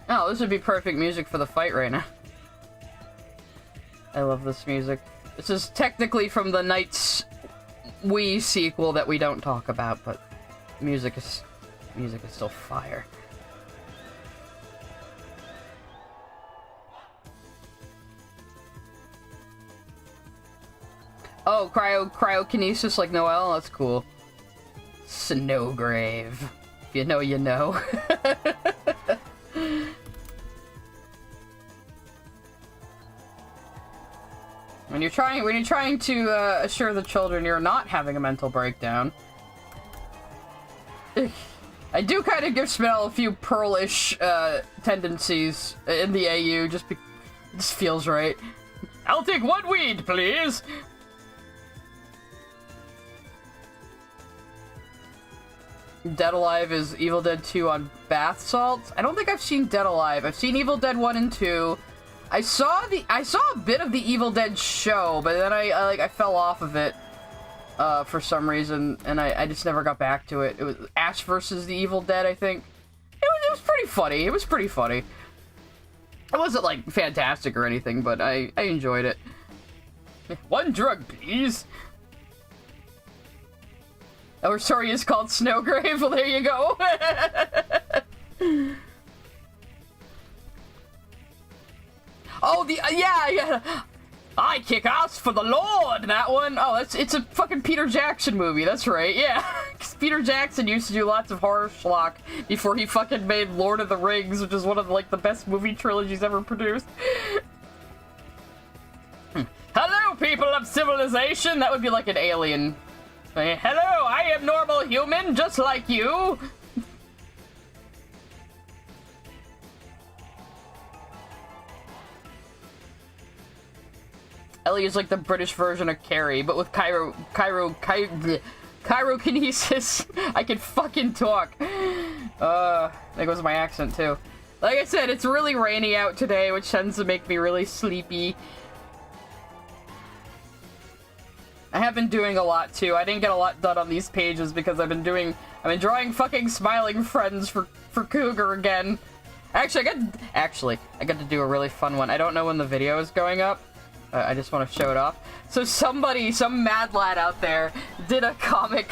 Oh, this would be perfect music for the fight right now. I love this music. This is technically from the Knights Wii sequel that we don't talk about, but music is still fire. Oh, cryokinesis like Noelle? That's cool. Snowgrave. If you know, you know. When you're trying to assure the children you're not having a mental breakdown. I do kind of give Smell a few pearlish tendencies in the AU, just this feels right. I'll take one weed, please. Dead Alive is Evil Dead 2 on bath salts. I don't think I've seen Dead Alive. I've seen Evil Dead 1 and 2. I saw a bit of the Evil Dead show, but then I fell off of it for some reason, and I just never got back to it. It was Ash versus the Evil Dead, I think. It was pretty funny. It was pretty funny. It wasn't like fantastic or anything, but I enjoyed it. One drug, please. Our story is called Snowgrave. Well, there you go. Oh, yeah. I kick ass for the Lord. That one. Oh, it's a fucking Peter Jackson movie. That's right. Yeah, because Peter Jackson used to do lots of horror schlock before he fucking made Lord of the Rings, which is one of like the best movie trilogies ever produced. Hello, people of civilization. That would be like an alien. Hello, I am normal human, just like you. Ellie is like the British version of Carrie, but with chirokinesis. I can fucking talk. There goes my accent too. Like I said, it's really rainy out today, which tends to make me really sleepy. I have been doing a lot too. I didn't get a lot done on these pages because I've been drawing fucking smiling friends for Cougar again. Actually, I got to do a really fun one. I don't know when the video is going up, I just want to show it off. So some mad lad out there did a comic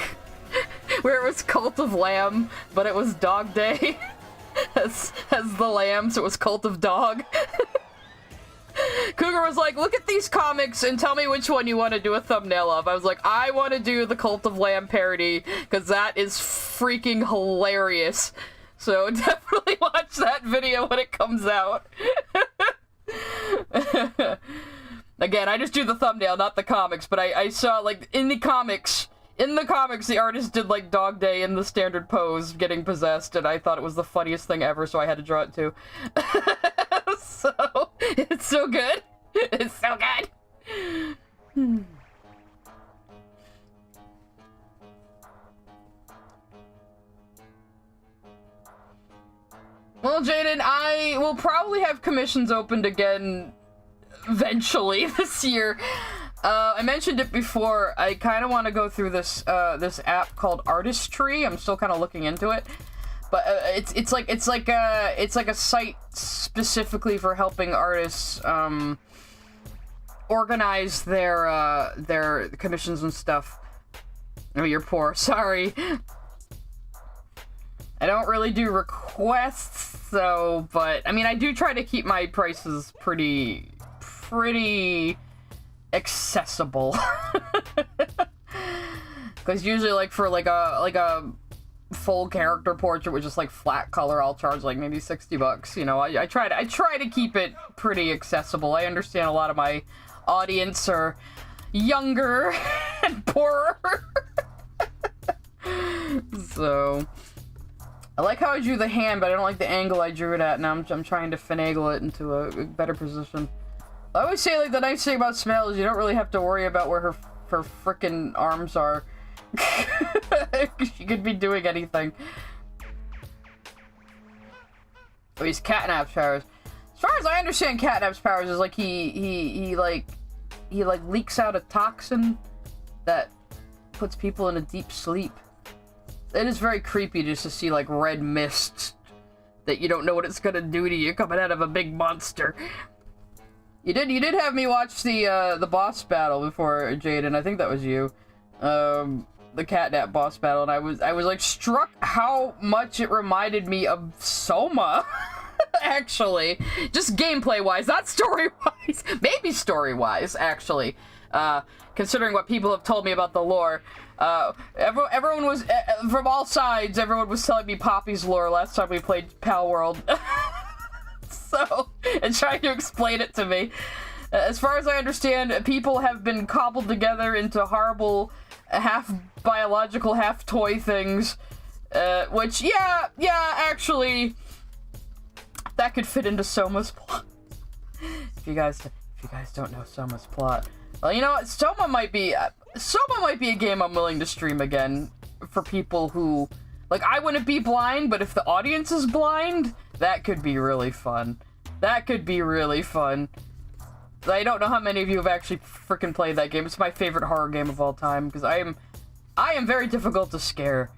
where it was Cult of Lamb, but it was Dog Day as the lamb, so it was Cult of Dog. Cougar was like, look at these comics and tell me which one you want to do a thumbnail of. I was like, I want to do the Cult of Lamb parody, because that is freaking hilarious. So definitely watch that video when it comes out. Again, I just do the thumbnail, not the comics, but I saw, like, in the comics, the artist did, like, Dog Day in the standard pose, getting possessed, and I thought it was the funniest thing ever, so I had to draw it too. So, it's so good. It's so good. Well, Jaden, I will probably have commissions opened again eventually this year. I mentioned it before. I kind of want to go through this this app called Artistry. I'm still kind of looking into it, but it's like a site specifically for helping artists organize their commissions and stuff. Oh, you're poor. Sorry. I don't really do requests, so, but I mean, I do try to keep my prices pretty accessible. Because usually, like, for like a full character portrait with just like flat color, I'll charge like maybe $60. You know, I try to keep it pretty accessible. I understand a lot of my audience are younger and poorer. So I like how I drew the hand, but I don't like the angle I drew it at. Now I'm trying to finagle it into a better position. I always say, like, the nice thing about Smell is you don't really have to worry about where her frickin' arms are. She could be doing anything. Oh, he's Catnap's powers. As far as I understand, Catnap's powers is like he leaks out a toxin that puts people in a deep sleep. It is very creepy just to see, like, red mist that you don't know what it's gonna do to you coming out of a big monster. You did have me watch the boss battle before, Jaden. I think that was you. The Catnap boss battle, and I was like struck how much it reminded me of Soma. Actually, just gameplay wise, not story wise. Maybe story wise, actually. Considering what people have told me about the lore. Everyone was, from all sides, everyone was telling me Poppy's lore last time we played Pal World. So, and trying to explain it to me. As far as I understand, people have been cobbled together into horrible, half biological, half toy things. Which, yeah, actually, that could fit into Soma's plot. If you guys don't know Soma's plot. Well, you know what? Soma might be a game I'm willing to stream again for people who, like, I wouldn't be blind, but if the audience is blind, that could be really fun. That could be really fun. I don't know how many of you have actually freaking played that game. It's my favorite horror game of all time, because I am very difficult to scare.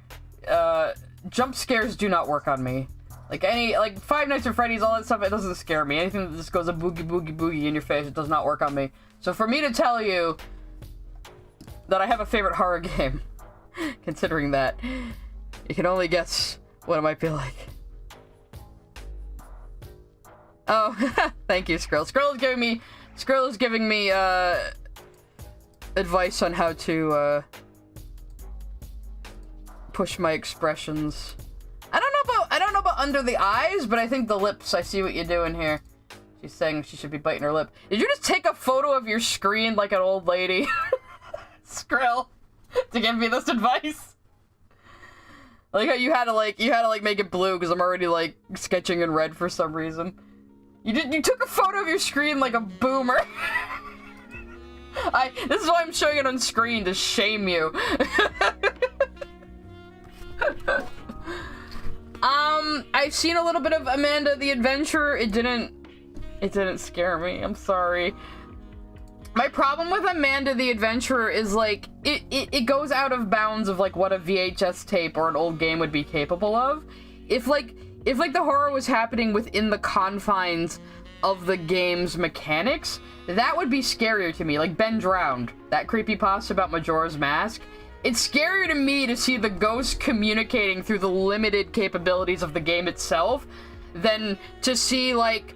Jump scares do not work on me. Like Five Nights at Freddy's, all that stuff, it doesn't scare me. Anything that just goes a boogie boogie boogie in your face, it does not work on me. So for me to tell you that I have a favorite horror game, considering that, you can only guess what it might be like. Oh, thank you, Skrill. Skrill is giving me advice on how to push my expressions. I don't know about under the eyes, but I think the lips. I see what you're doing here. She's saying she should be biting her lip. Did you just take a photo of your screen like an old lady, Skrill, to give me this advice? Like how you had to make it blue because I'm already like sketching in red for some reason. You took a photo of your screen like a boomer. This is why I'm showing it on screen, to shame you. I've seen a little bit of Amanda the Adventurer. It didn't scare me. I'm sorry. My problem with Amanda the Adventurer is, like, it goes out of bounds of, like, what a VHS tape or an old game would be capable of. If the horror was happening within the confines of the game's mechanics, that would be scarier to me. Like Ben Drowned, that creepypasta about Majora's Mask. It's scarier to me to see the ghost communicating through the limited capabilities of the game itself than to see, like,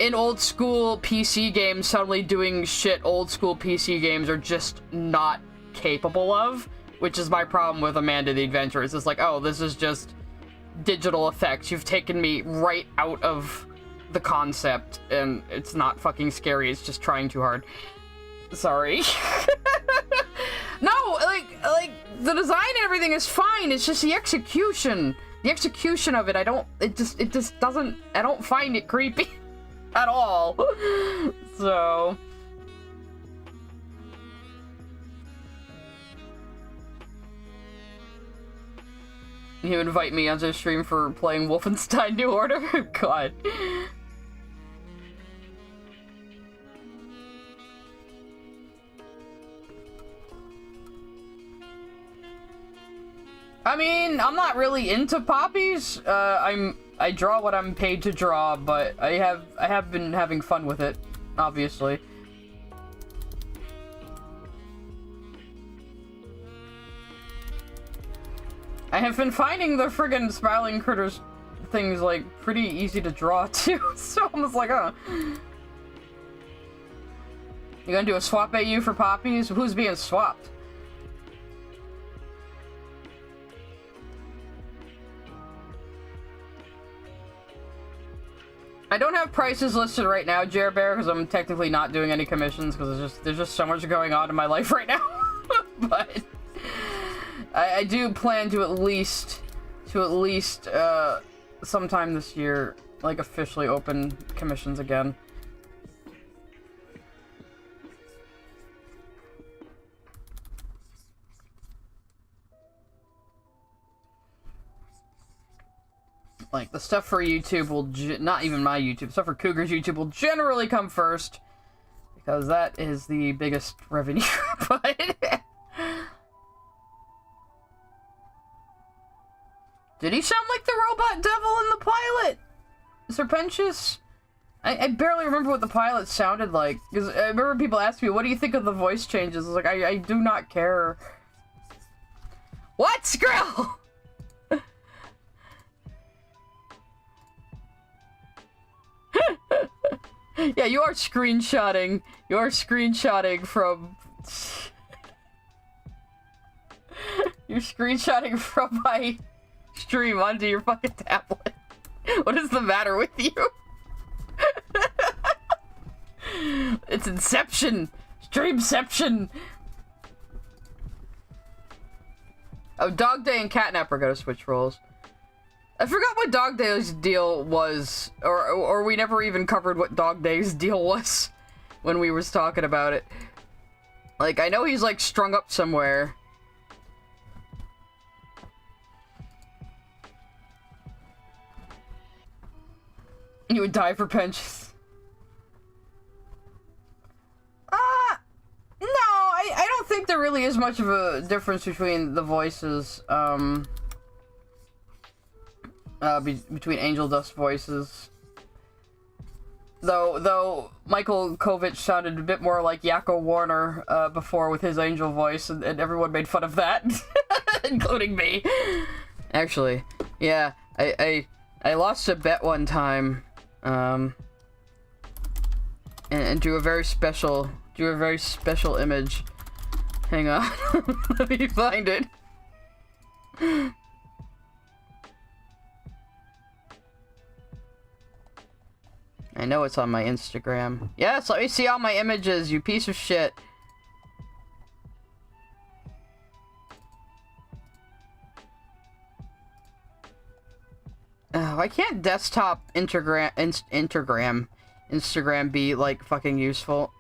an old school PC game suddenly doing shit old school PC games are just not capable of, which is my problem with Amanda the Adventurous. It's like, oh, this is just digital effects. You've taken me right out of the concept, and it's not fucking scary, it's just trying too hard. Sorry. No, like, the design and everything is fine, it's just the execution. The execution of it, it just doesn't, I don't find it creepy at all. So... You invite me onto a stream for playing Wolfenstein New Order? God. I mean, I'm not really into poppies. I draw what I'm paid to draw, but I have been having fun with it, obviously. I have been finding the friggin' Smiling Critters things, like, pretty easy to draw, too, so I'm just like, oh. You gonna do a swap AU for poppies? Who's being swapped? I don't have prices listed right now, Jer Bear, because I'm technically not doing any commissions, because there's just so much going on in my life right now. But I do plan to at least sometime this year, like, officially open commissions again. Like, the stuff for YouTube will, not even my YouTube, stuff for Cougar's YouTube will generally come first, because that is the biggest revenue, but... Did he sound like the robot devil in the pilot? Serpentious? I barely remember what the pilot sounded like, because I remember people asking me, what do you think of the voice changes? I was like, I do not care. What, Skrill? Yeah, you are screenshotting. You are screenshotting from... You're screenshotting from my stream onto your fucking tablet. What is the matter with you? It's Inception! Streamception! Oh, Dog Day and Catnap are gonna switch roles. I forgot what Dog Day's deal was, or we never even covered what Dog Day's deal was when we was talking about it. Like, I know he's, like, strung up somewhere. You would die for pensions. No, I don't think there really is much of a difference between the voices, between Angel Dust voices. Though Michael Kovich sounded a bit more like Yakko Warner, before with his angel voice, and everyone made fun of that, including me. Actually, yeah, I lost a bet one time, and drew a very special image. Hang on, let me find it. I know it's on my Instagram. Yes, let me see all my images, you piece of shit. Why can't desktop Instagram be, like, fucking useful?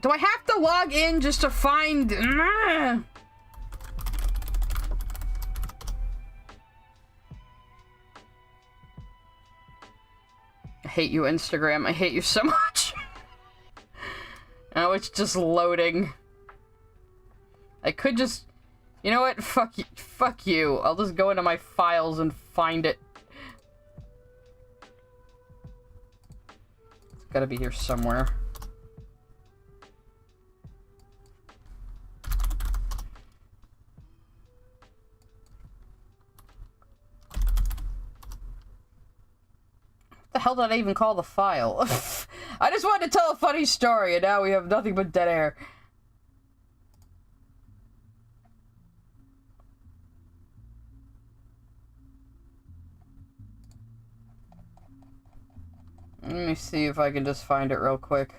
Do I have to log in just to find... I hate you, Instagram. I hate you so much. Oh, it's just loading. I could just... You know what? Fuck you. Fuck you. I'll just go into my files and find it. gotta be here somewhere. What the hell did I even call the file? I just wanted to tell a funny story, and now we have nothing but dead air. Let me see if I can just find it real quick.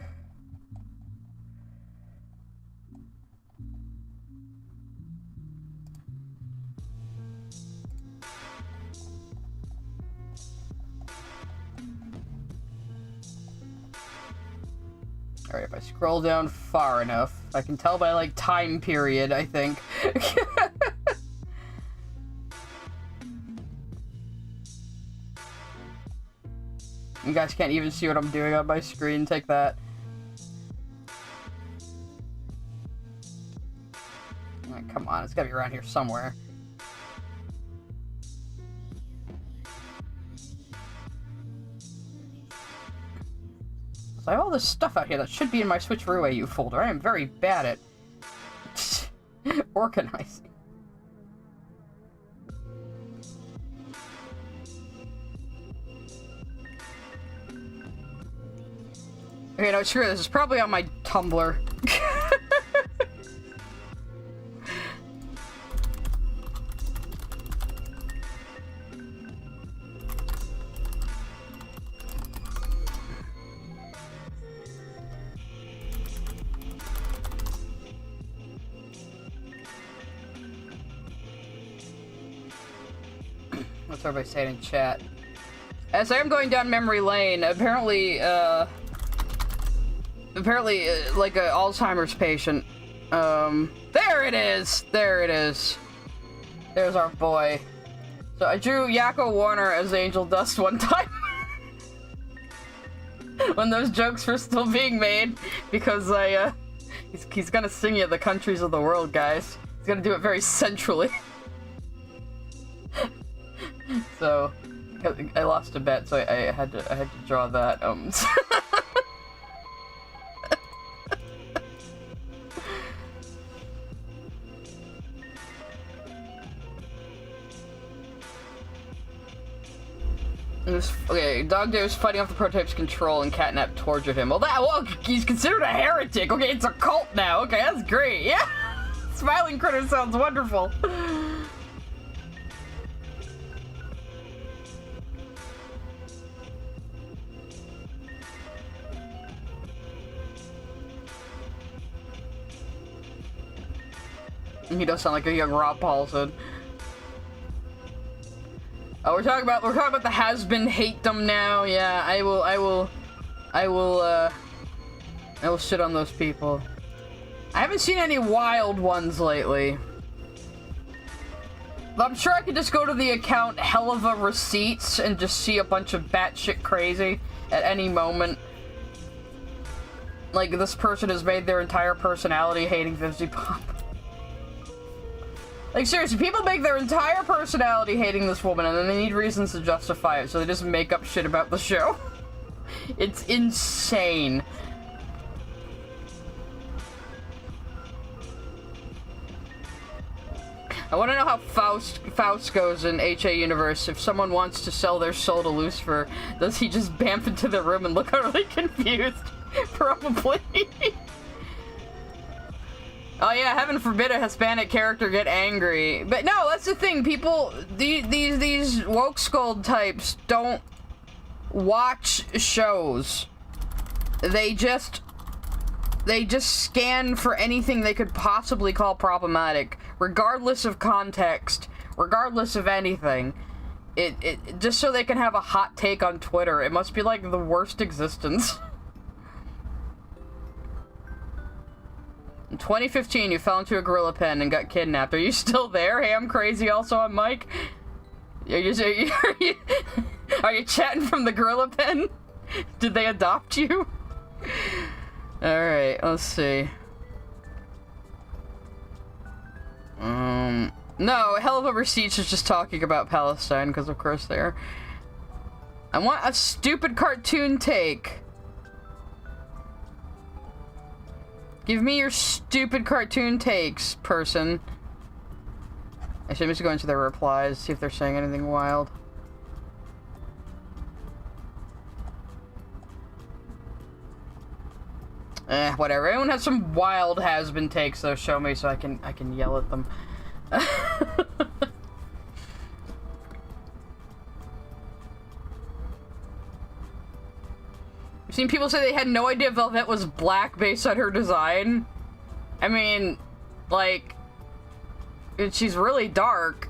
Alright, if I scroll down far enough, I can tell by, like, time period, I think. You guys can't even see what I'm doing on my screen. Take that. Alright, come on. It's gotta be around here somewhere. I have all this stuff out here that should be in my Switcheroo AU folder. I am very bad at organizing. Okay, no, screw this. It's probably on my Tumblr. What's everybody saying in chat? As I am going down memory lane, apparently, like an Alzheimer's patient. There it is! There it is. There's our boy. So I drew Yakko Warner as Angel Dust one time. When those jokes were still being made. Because he's gonna sing you the countries of the world, guys. He's gonna do it very centrally. So, I lost a bet, so I had to draw that, Okay, Dog Day was fighting off the prototype's control and Catnap tortured him. Well, he's considered a heretic. Okay, it's a cult now. Okay, that's great. Yeah! Smiling Critter sounds wonderful. He does sound like a young Rob Paulson. Oh, we're talking about the Hasbin hate-dom now. Yeah, I will shit on those people. I haven't seen any wild ones lately. But I'm sure I could just go to the account Helluva Receipts and just see a bunch of batshit crazy at any moment. Like, this person has made their entire personality hating Vivzy Pop. Like, seriously, people make their entire personality hating this woman, and then they need reasons to justify it, so they just make up shit about the show. It's insane. I want to know how Faust goes in HA Universe. If someone wants to sell their soul to Lucifer, does he just bamf into the room and look utterly confused? Probably. Oh yeah, heaven forbid a Hispanic character get angry. But no, that's the thing. People, these woke skull types don't watch shows. They just scan for anything they could possibly call problematic, regardless of context, regardless of anything. It just so they can have a hot take on Twitter. It must be like the worst existence. In 2015, you fell into a gorilla pen and got kidnapped. Are you still there? Hey, I'm crazy. Also, I'm Mike. Are you chatting from the gorilla pen? Did they adopt you? Alright, let's see. No, Helluva Receipts is just talking about Palestine, because of course they are. I want a stupid cartoon take Give me your stupid cartoon takes, person. Actually, I'm just going to their replies, see if they're saying anything wild. Whatever. Everyone has some wild Hasbin takes, though. Show me so I can yell at them. I've seen people say they had no idea Velvet was black based on her design. I mean, like, she's really dark.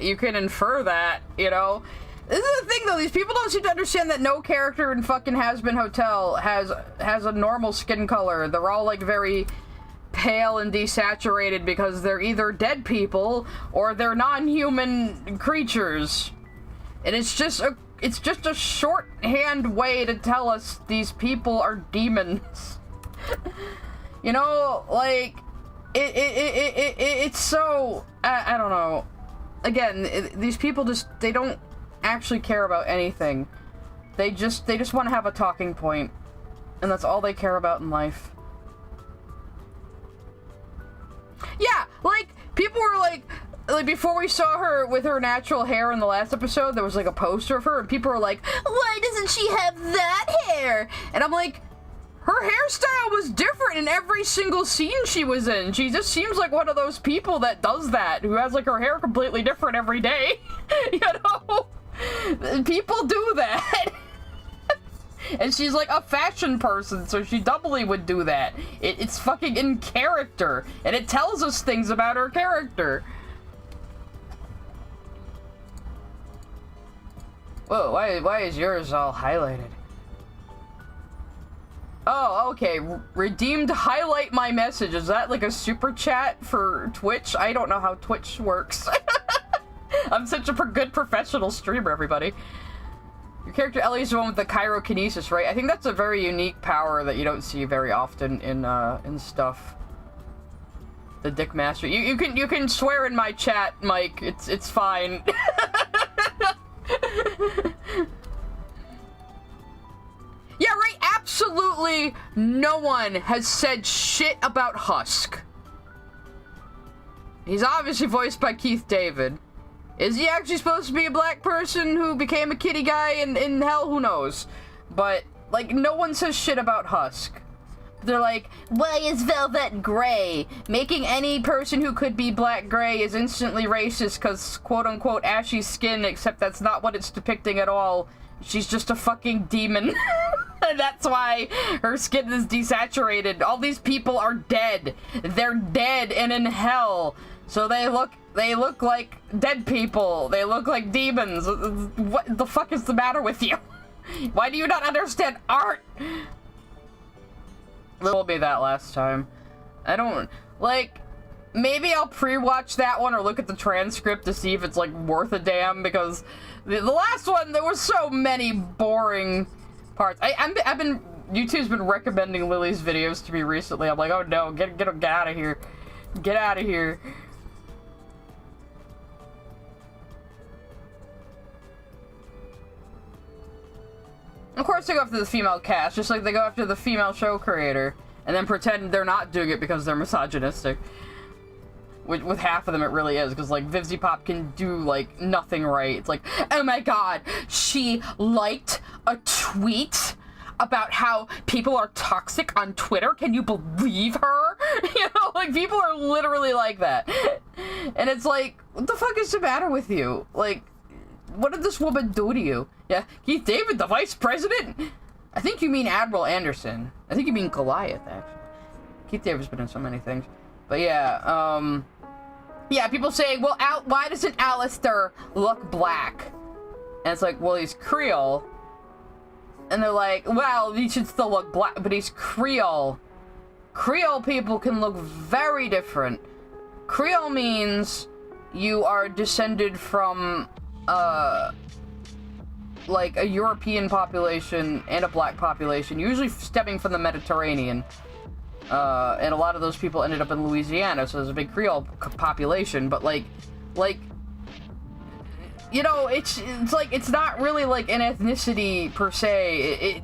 You can infer that, you know? This is the thing, though. These people don't seem to understand that no character in fucking Hasbin Hotel has a normal skin color. They're all, like, very pale and desaturated because they're either dead people or they're non-human creatures. And it's just a shorthand way to tell us these people are demons. You know, like, it's so, I don't know. Again, these people they don't actually care about anything. They just want to have a talking point, and that's all they care about in life. Yeah, like, people were like, before we saw her with her natural hair in the last episode, there was like a poster of her, and people were like, why doesn't she have that hair? And I'm like, her hairstyle was different in every single scene she was in. She just seems like one of those people that does that, who has like her hair completely different every day. You know? People do that. And she's like a fashion person, so she doubly would do that. It's fucking in character, and it tells us things about her character. Whoa, why is yours all highlighted? Oh, okay. Redeemed highlight my message. Is that like a super chat for Twitch? I don't know how Twitch works. I'm such a good professional streamer, everybody. Your character Ellie's the one with the chirokinesis, right? I think that's a very unique power that you don't see very often in stuff. The Dick Master. You can swear in my chat, Mike. It's fine. Yeah, right. Absolutely no one has said shit about Husk. He's obviously voiced by Keith David. Is he actually supposed to be a black person who became a kitty guy in hell? Who knows? But, like, no one says shit about Husk. They're like, why is Velvet gray? Making any person who could be black gray is instantly racist because, quote-unquote, ashy skin, except that's not what it's depicting at all. She's just a fucking demon. And that's why her skin is desaturated. All these people are dead. They're dead and in hell. So they look like dead people. They look like demons. What the fuck is the matter with you? Why do you not understand art? They told me that last time. I don't, like, maybe I'll pre-watch that one or look at the transcript to see if it's, like, worth a damn, because the last one, there was so many boring parts. YouTube's been recommending Lily's videos to me recently. I'm like, oh no, get out of here. Get out of here. Of course they go after the female cast, just like they go after the female show creator, and then pretend they're not doing it because they're misogynistic. With half of them it really is, because like Vivzy Pop can do like nothing right. It's like, oh my god, she liked a tweet about how people are toxic on Twitter. Can you believe her? You know, like people are literally like that. And it's like, what the fuck is the matter with you? Like, what did this woman do to you? Yeah, Keith David, the vice president? I think you mean Admiral Anderson. I think you mean Goliath, actually. Keith David's been in so many things. But yeah, yeah, people saying, well, why doesn't Alistair look black? And it's like, well, he's Creole. And they're like, well, he should still look black, but he's Creole. Creole people can look very different. Creole means you are descended from, like a European population and a black population, usually stemming from the Mediterranean. And a lot of those people ended up in Louisiana, so there's a big Creole population, but like, you know, it's like, it's not really like an ethnicity per se.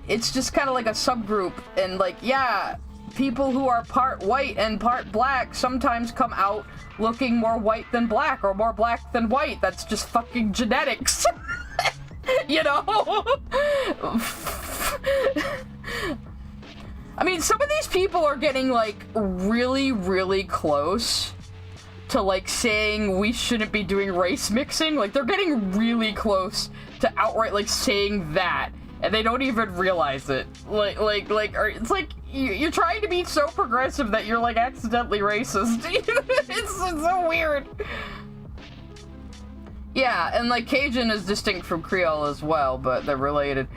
It's just kind of like a subgroup, and like, yeah, people who are part white and part black sometimes come out looking more white than black or more black than white. That's just fucking genetics. You know? I mean, some of these people are getting, like, really, really close to, like, saying we shouldn't be doing race mixing. Like, they're getting really close to outright, like, saying that. And they don't even realize it. It's like, you're trying to be so progressive that you're, like, accidentally racist. It's so weird. Yeah, and, like, Cajun is distinct from Creole as well, but they're related.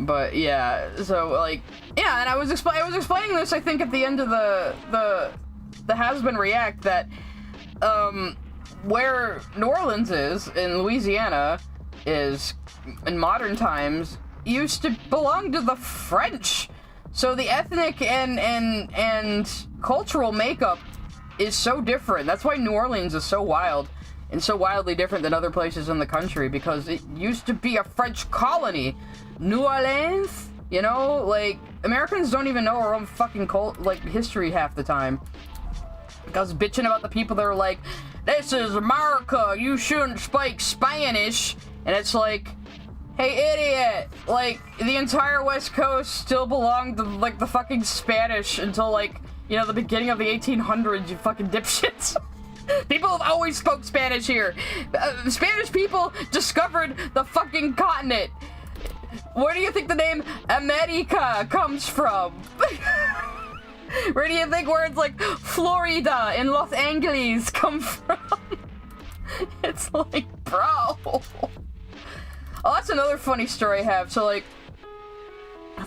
But, yeah, so, like, yeah, and I was explaining this, I think, at the end of the Hasbin React, that, where New Orleans is, in Louisiana, is, in modern times, used to belong to the French. So the ethnic and cultural makeup is so different. That's why New Orleans is so wild and so wildly different than other places in the country, because it used to be a French colony. New Orleans, you know, like, Americans don't even know our own fucking history half the time. Because bitching about the people that are like, this is America, you shouldn't speak Spanish. And it's like, hey, idiot! Like, the entire West Coast still belonged to, like, the fucking Spanish until, like, you know, the beginning of the 1800s, you fucking dipshits. People have always spoke Spanish here. Spanish people discovered the fucking continent. Where do you think the name America comes from? Where do you think words like Florida and Los Angeles come from? It's like, bro. Oh, that's another funny story I have. So, like,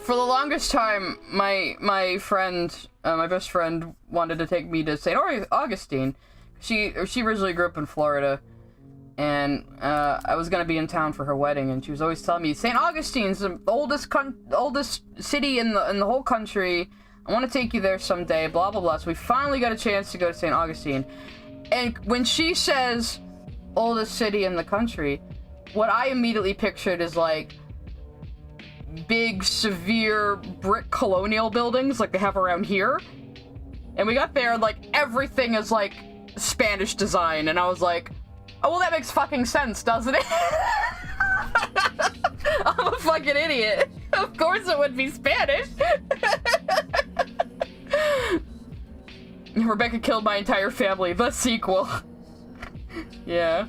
for the longest time, my friend, my best friend, wanted to take me to St. Augustine. She originally grew up in Florida, and I was gonna be in town for her wedding, and she was always telling me, St. Augustine's the oldest city in the whole country. I want to take you there someday, blah blah blah. So we finally got a chance to go to St. Augustine, and when she says oldest city in the country, what I immediately pictured is, like, big, severe brick colonial buildings like they have around here. And we got there, and, like, everything is, like, Spanish design. And I was like, oh, well, that makes fucking sense, doesn't it? I'm a fucking idiot. Of course it would be Spanish. Rebecca killed my entire family. The sequel. Yeah.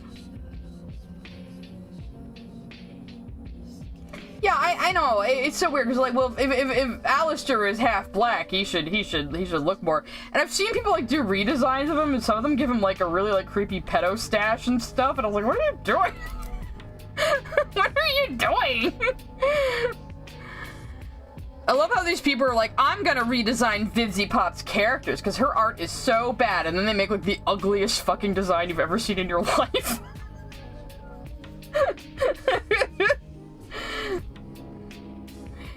Yeah, I know. It's so weird because, like, well, if Alistair is half black, he should look more. And I've seen people, like, do redesigns of him, and some of them give him, like, a really, like, creepy pedo stash and stuff. And I was like, what are you doing? What are you doing? I love how these people are like, I'm gonna redesign Vivzy Pop's characters because her art is so bad, and then they make, like, the ugliest fucking design you've ever seen in your life.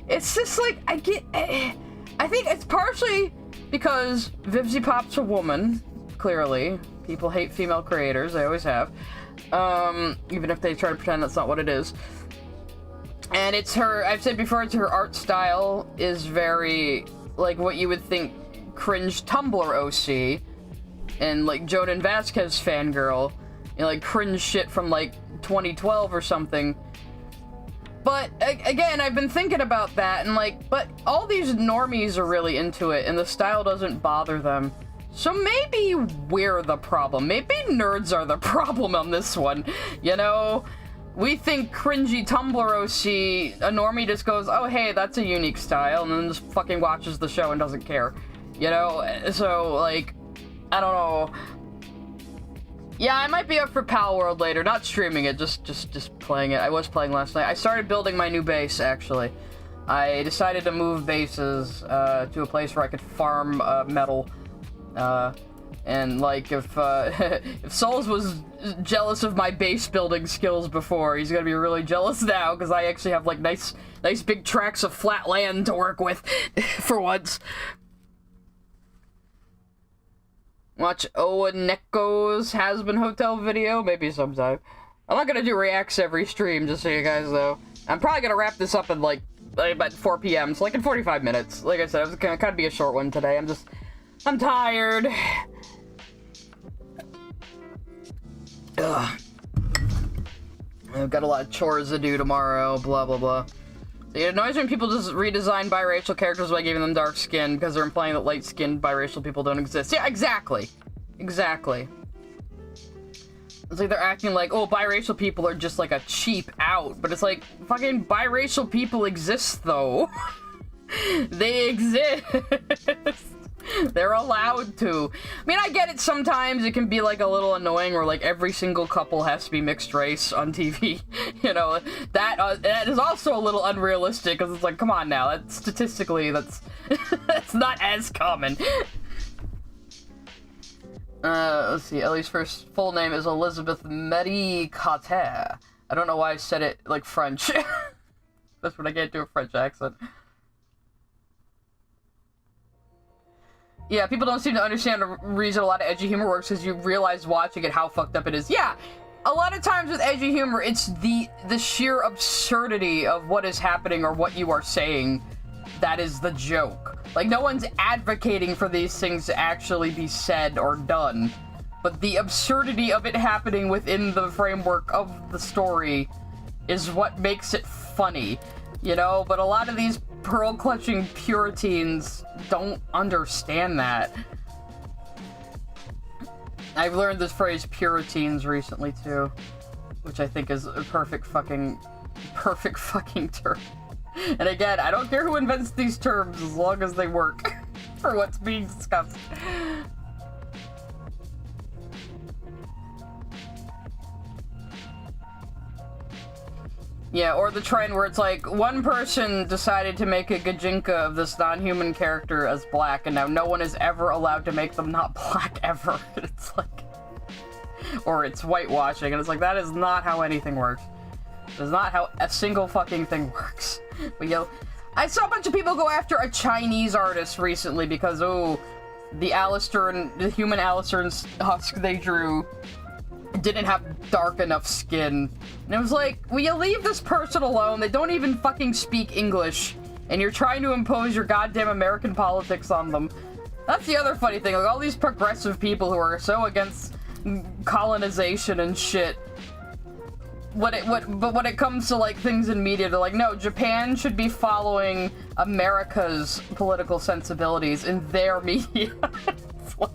It's just like, I think it's partially because Vivzy Pop's a woman, clearly. People hate female creators, they always have. Even if they try to pretend that's not what it is. And it's her, I've said before, it's her art style is very, like, what you would think cringe Tumblr OC. And, like, Jonan Vasquez fangirl. You know, like, cringe shit from, like, 2012 or something. But, again, I've been thinking about that, and, like, but all these normies are really into it, and the style doesn't bother them. So maybe we're the problem. Maybe nerds are the problem on this one. You know? We think cringy Tumblr OC, a normie just goes, oh, hey, that's a unique style, and then just fucking watches the show and doesn't care. You know? So, like, I don't know. Yeah, I might be up for Pal World later. Not streaming it, just playing it. I was playing last night. I started building my new base, actually. I decided to move bases to a place where I could farm metal. And, like, if Souls was jealous of my base building skills before, he's gonna be really jealous now, because I actually have, like, nice big tracts of flat land to work with, for once. Watch Owen Neko's Hasbin Hotel video, maybe sometime. I'm not gonna do reacts every stream, just so you guys know. I'm probably gonna wrap this up in, like, about 4 p.m. So like in 45 minutes. Like I said, it was gonna kind of be a short one today. I'm tired. Ugh. I've got a lot of chores to do tomorrow, blah, blah, blah. So it annoys when people just redesign biracial characters by giving them dark skin because they're implying that light-skinned biracial people don't exist. Yeah, exactly. Exactly. It's like they're acting like, oh, biracial people are just like a cheap out, but it's like, fucking biracial people exist, though. They exist. They're allowed to. I mean, I get it sometimes. It can be, like, a little annoying where, like, every single couple has to be mixed race on TV. You know, that is also a little unrealistic, because it's like, come on now. Statistically, that's not as common. Let's see. Ellie's first full name is Elizabeth Marie Carter. I don't know why I said it like French. That's what I can't do a French accent. Yeah, people don't seem to understand the reason a lot of edgy humor works because you realize watching it how fucked up it is. Yeah, a lot of times with edgy humor, it's the sheer absurdity of what is happening or what you are saying that is the joke. Like, no one's advocating for these things to actually be said or done, but the absurdity of it happening within the framework of the story is what makes it funny, you know? But a lot of these pearl-clutching Puritans don't understand that. I've learned this phrase Puritans recently, too, which I think is a perfect fucking term. And again, I don't care who invents these terms as long as they work for what's being discussed. Yeah, or the trend where it's like, one person decided to make a Gajinka of this non-human character as black, and now no one is ever allowed to make them not black ever. It's like... Or it's whitewashing, and it's like, that is not how anything works. That's not how a single fucking thing works. But yo, I saw a bunch of people go after a Chinese artist recently because, oh, the human Alistair and Husk they drew didn't have dark enough skin. And it was like, will you leave this person alone? They don't even fucking speak English, and you're trying to impose your goddamn American politics on them. That's the other funny thing, like all these progressive people who are so against colonization and shit. But when it comes to like things in media, they're like, no, Japan should be following America's political sensibilities in their media. It's like,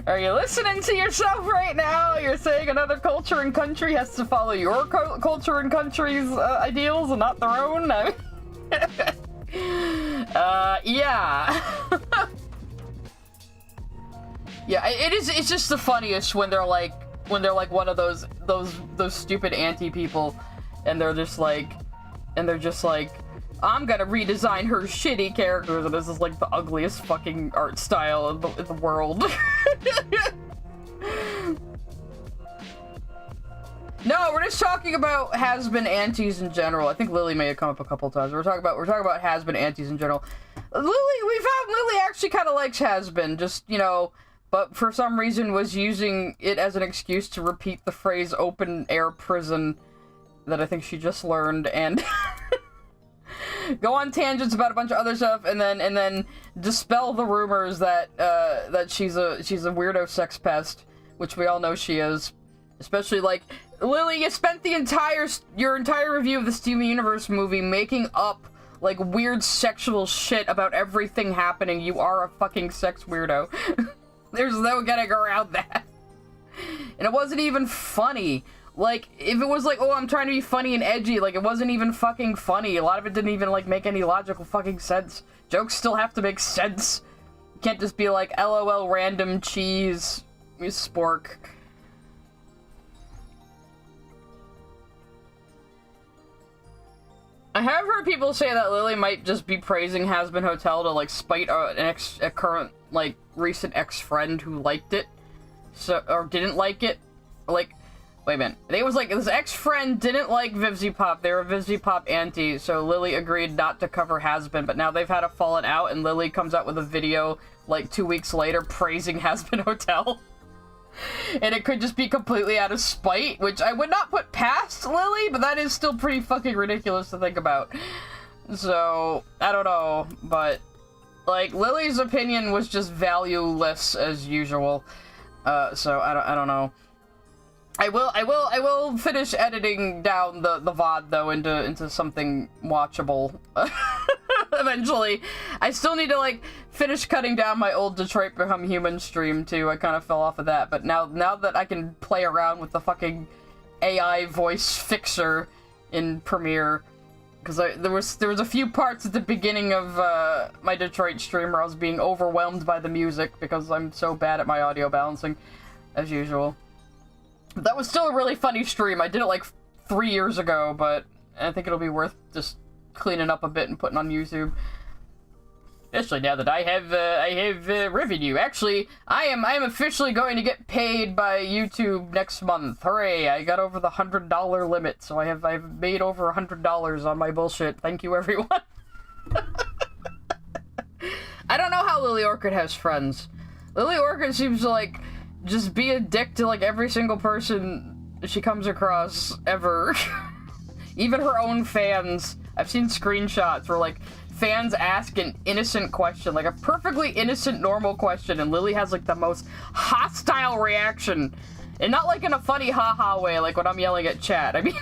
are you listening to yourself right now? You're saying another culture and country has to follow your culture and country's ideals and not their own? Yeah. Yeah, it's just the funniest when they're like one of those stupid anti-people, and they're just like, I'm gonna redesign her shitty characters, and this is like the ugliest fucking art style in the world. No, we're just talking about Hasbin antis in general. I think Lily may have come up a couple times. We're talking about Hasbin antis in general. We found Lily actually kind of likes Hasbin, just, you know, but for some reason was using it as an excuse to repeat the phrase open air prison that I think she just learned, and go on tangents about a bunch of other stuff, and then dispel the rumors that that she's a weirdo sex pest, which we all know she is. Especially, like, Lily, you spent your entire review of the Steven Universe movie making up like weird sexual shit about everything happening. You are a fucking sex weirdo. There's no getting around that. And it wasn't even funny. Like, if it was like, oh, I'm trying to be funny and edgy, like, it wasn't even fucking funny. A lot of it didn't even, like, make any logical fucking sense. Jokes still have to make sense. You can't just be like, LOL random cheese, spork. I have heard people say that Lily might just be praising Hasbin Hotel to, like, spite a current, like, recent ex-friend who liked it. Or didn't like it. Like, wait a minute. It was like, this ex-friend didn't like Vivziepop. They were Vivziepop anti, so Lily agreed not to cover Hasbin, but now they've had a falling out, and Lily comes out with a video, like, 2 weeks later praising Hasbin Hotel. And it could just be completely out of spite, which I would not put past Lily, but that is still pretty fucking ridiculous to think about. So, I don't know, but, like, Lily's opinion was just valueless as usual. So I don't know. I will finish editing down the VOD though into something watchable eventually. I still need to like finish cutting down my old Detroit Become Human stream too. I kind of fell off of that, but now that I can play around with the fucking AI voice fixer in Premiere, because there was a few parts at the beginning of my Detroit stream where I was being overwhelmed by the music because I'm so bad at my audio balancing, as usual. That was still a really funny stream. I did it like 3 years ago, but I think it'll be worth just cleaning up a bit and putting on YouTube. Especially now that I have revenue. Actually, I am officially going to get paid by YouTube next month. Hooray! I got over the $100 limit, so I've made over $100 on my bullshit. Thank you, everyone. I don't know how Lily Orchid has friends. Lily Orchid seems to like just be a dick to like every single person she comes across ever. Even her own fans. I've seen screenshots where like fans ask an innocent question, like a perfectly innocent normal question, and Lily has like the most hostile reaction. And not like in a funny haha way, like when I'm yelling at chat. I mean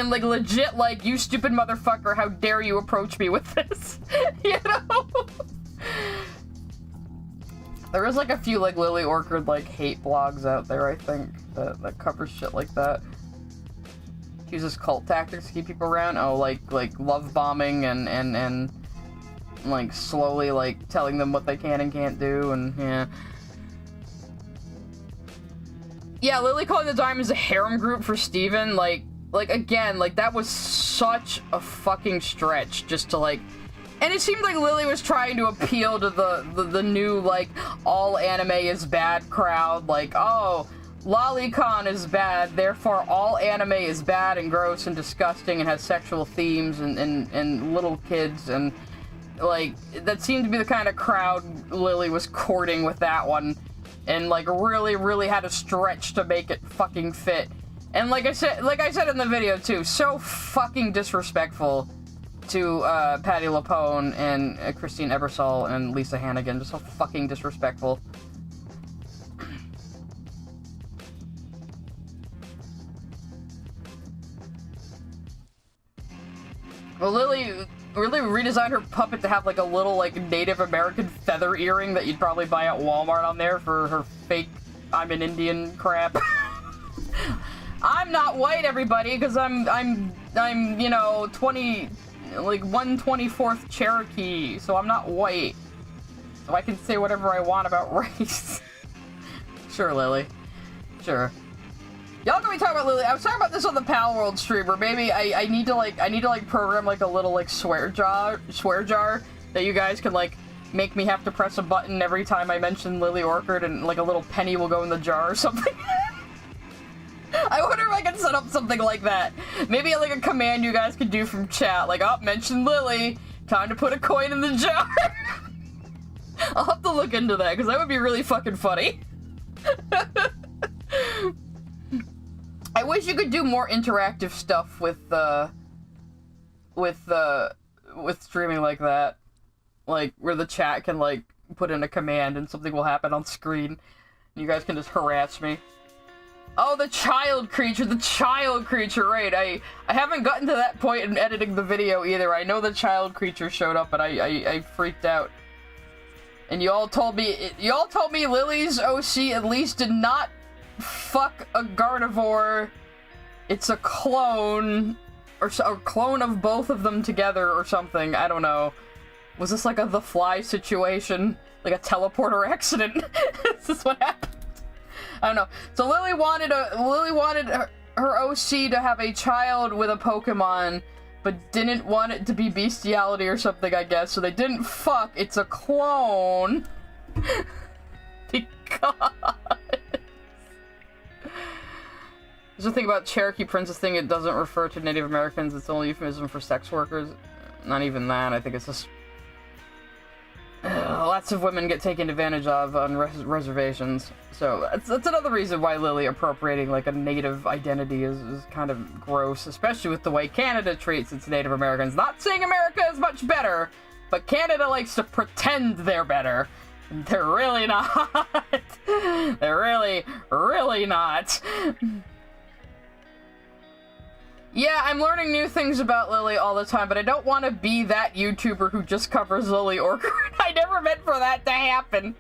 like legit like, you stupid motherfucker, how dare you approach me with this? You know? There is like a few like Lily Orchid like hate blogs out there, I think, that covers shit like that. Uses cult tactics to keep people around. Oh, like love bombing and like slowly like telling them what they can and can't do, and yeah. Yeah, Lily calling the Diamonds a harem group for Steven, like again, like that was such a fucking stretch just to like. And it seemed like Lily was trying to appeal to the new, like, all anime is bad crowd. Like, oh, Lolicon is bad, therefore all anime is bad and gross and disgusting and has sexual themes and little kids. And, like, that seemed to be the kind of crowd Lily was courting with that one. And, like, really had to stretch to make it fucking fit. And like I said in the video, too, so fucking disrespectful to Patti LuPone and Christine Ebersol and Lisa Hannigan. Just so fucking disrespectful. Well, Lily really redesigned her puppet to have like a little like Native American feather earring that you'd probably buy at Walmart on there for her fake I'm an Indian crap. I'm not white, everybody, because I'm you know 1/24th Cherokee, so I'm not white. So I can say whatever I want about race. Sure, Lily. Sure. Y'all gonna be talking about Lily. I was talking about this on the Pal World stream, or maybe I need to program like a little like swear jar that you guys can like make me have to press a button every time I mention Lily Orchid, and like a little penny will go in the jar or something. I wonder if I can set up something like that. Maybe like a command you guys could do from chat, like, oh, mention Lily, time to put a coin in the jar. I'll have to look into that, because that would be really fucking funny. I wish you could do more interactive stuff with streaming like that. Like, where the chat can, like, put in a command and something will happen on screen. And you guys can just harass me. Oh, the child creature, right. I haven't gotten to that point in editing the video either. I know the child creature showed up, but I freaked out. And y'all told me Lily's OC at least did not fuck a Gardevoir. It's a clone, or a clone of both of them together or something. I don't know. Was this like a The Fly situation? Like a teleporter accident? Is this what happened? I don't know. So Lily wanted her OC to have a child with a Pokemon, but didn't want it to be bestiality or something, I guess. So they didn't fuck. It's a clone. Because there's the thing about Cherokee Princess thing. It doesn't refer to Native Americans. It's only euphemism for sex workers. Not even that. I think it's just. lots of women get taken advantage of on reservations. So that's another reason why Lily appropriating like a native identity is kind of gross, especially with the way Canada treats its Native Americans. Not saying America is much better, but Canada likes to pretend they're better. They're really not. They're really, really not. Yeah, I'm learning new things about Lily all the time, but I don't want to be that YouTuber who just covers Lily Orchard. I never meant for that to happen.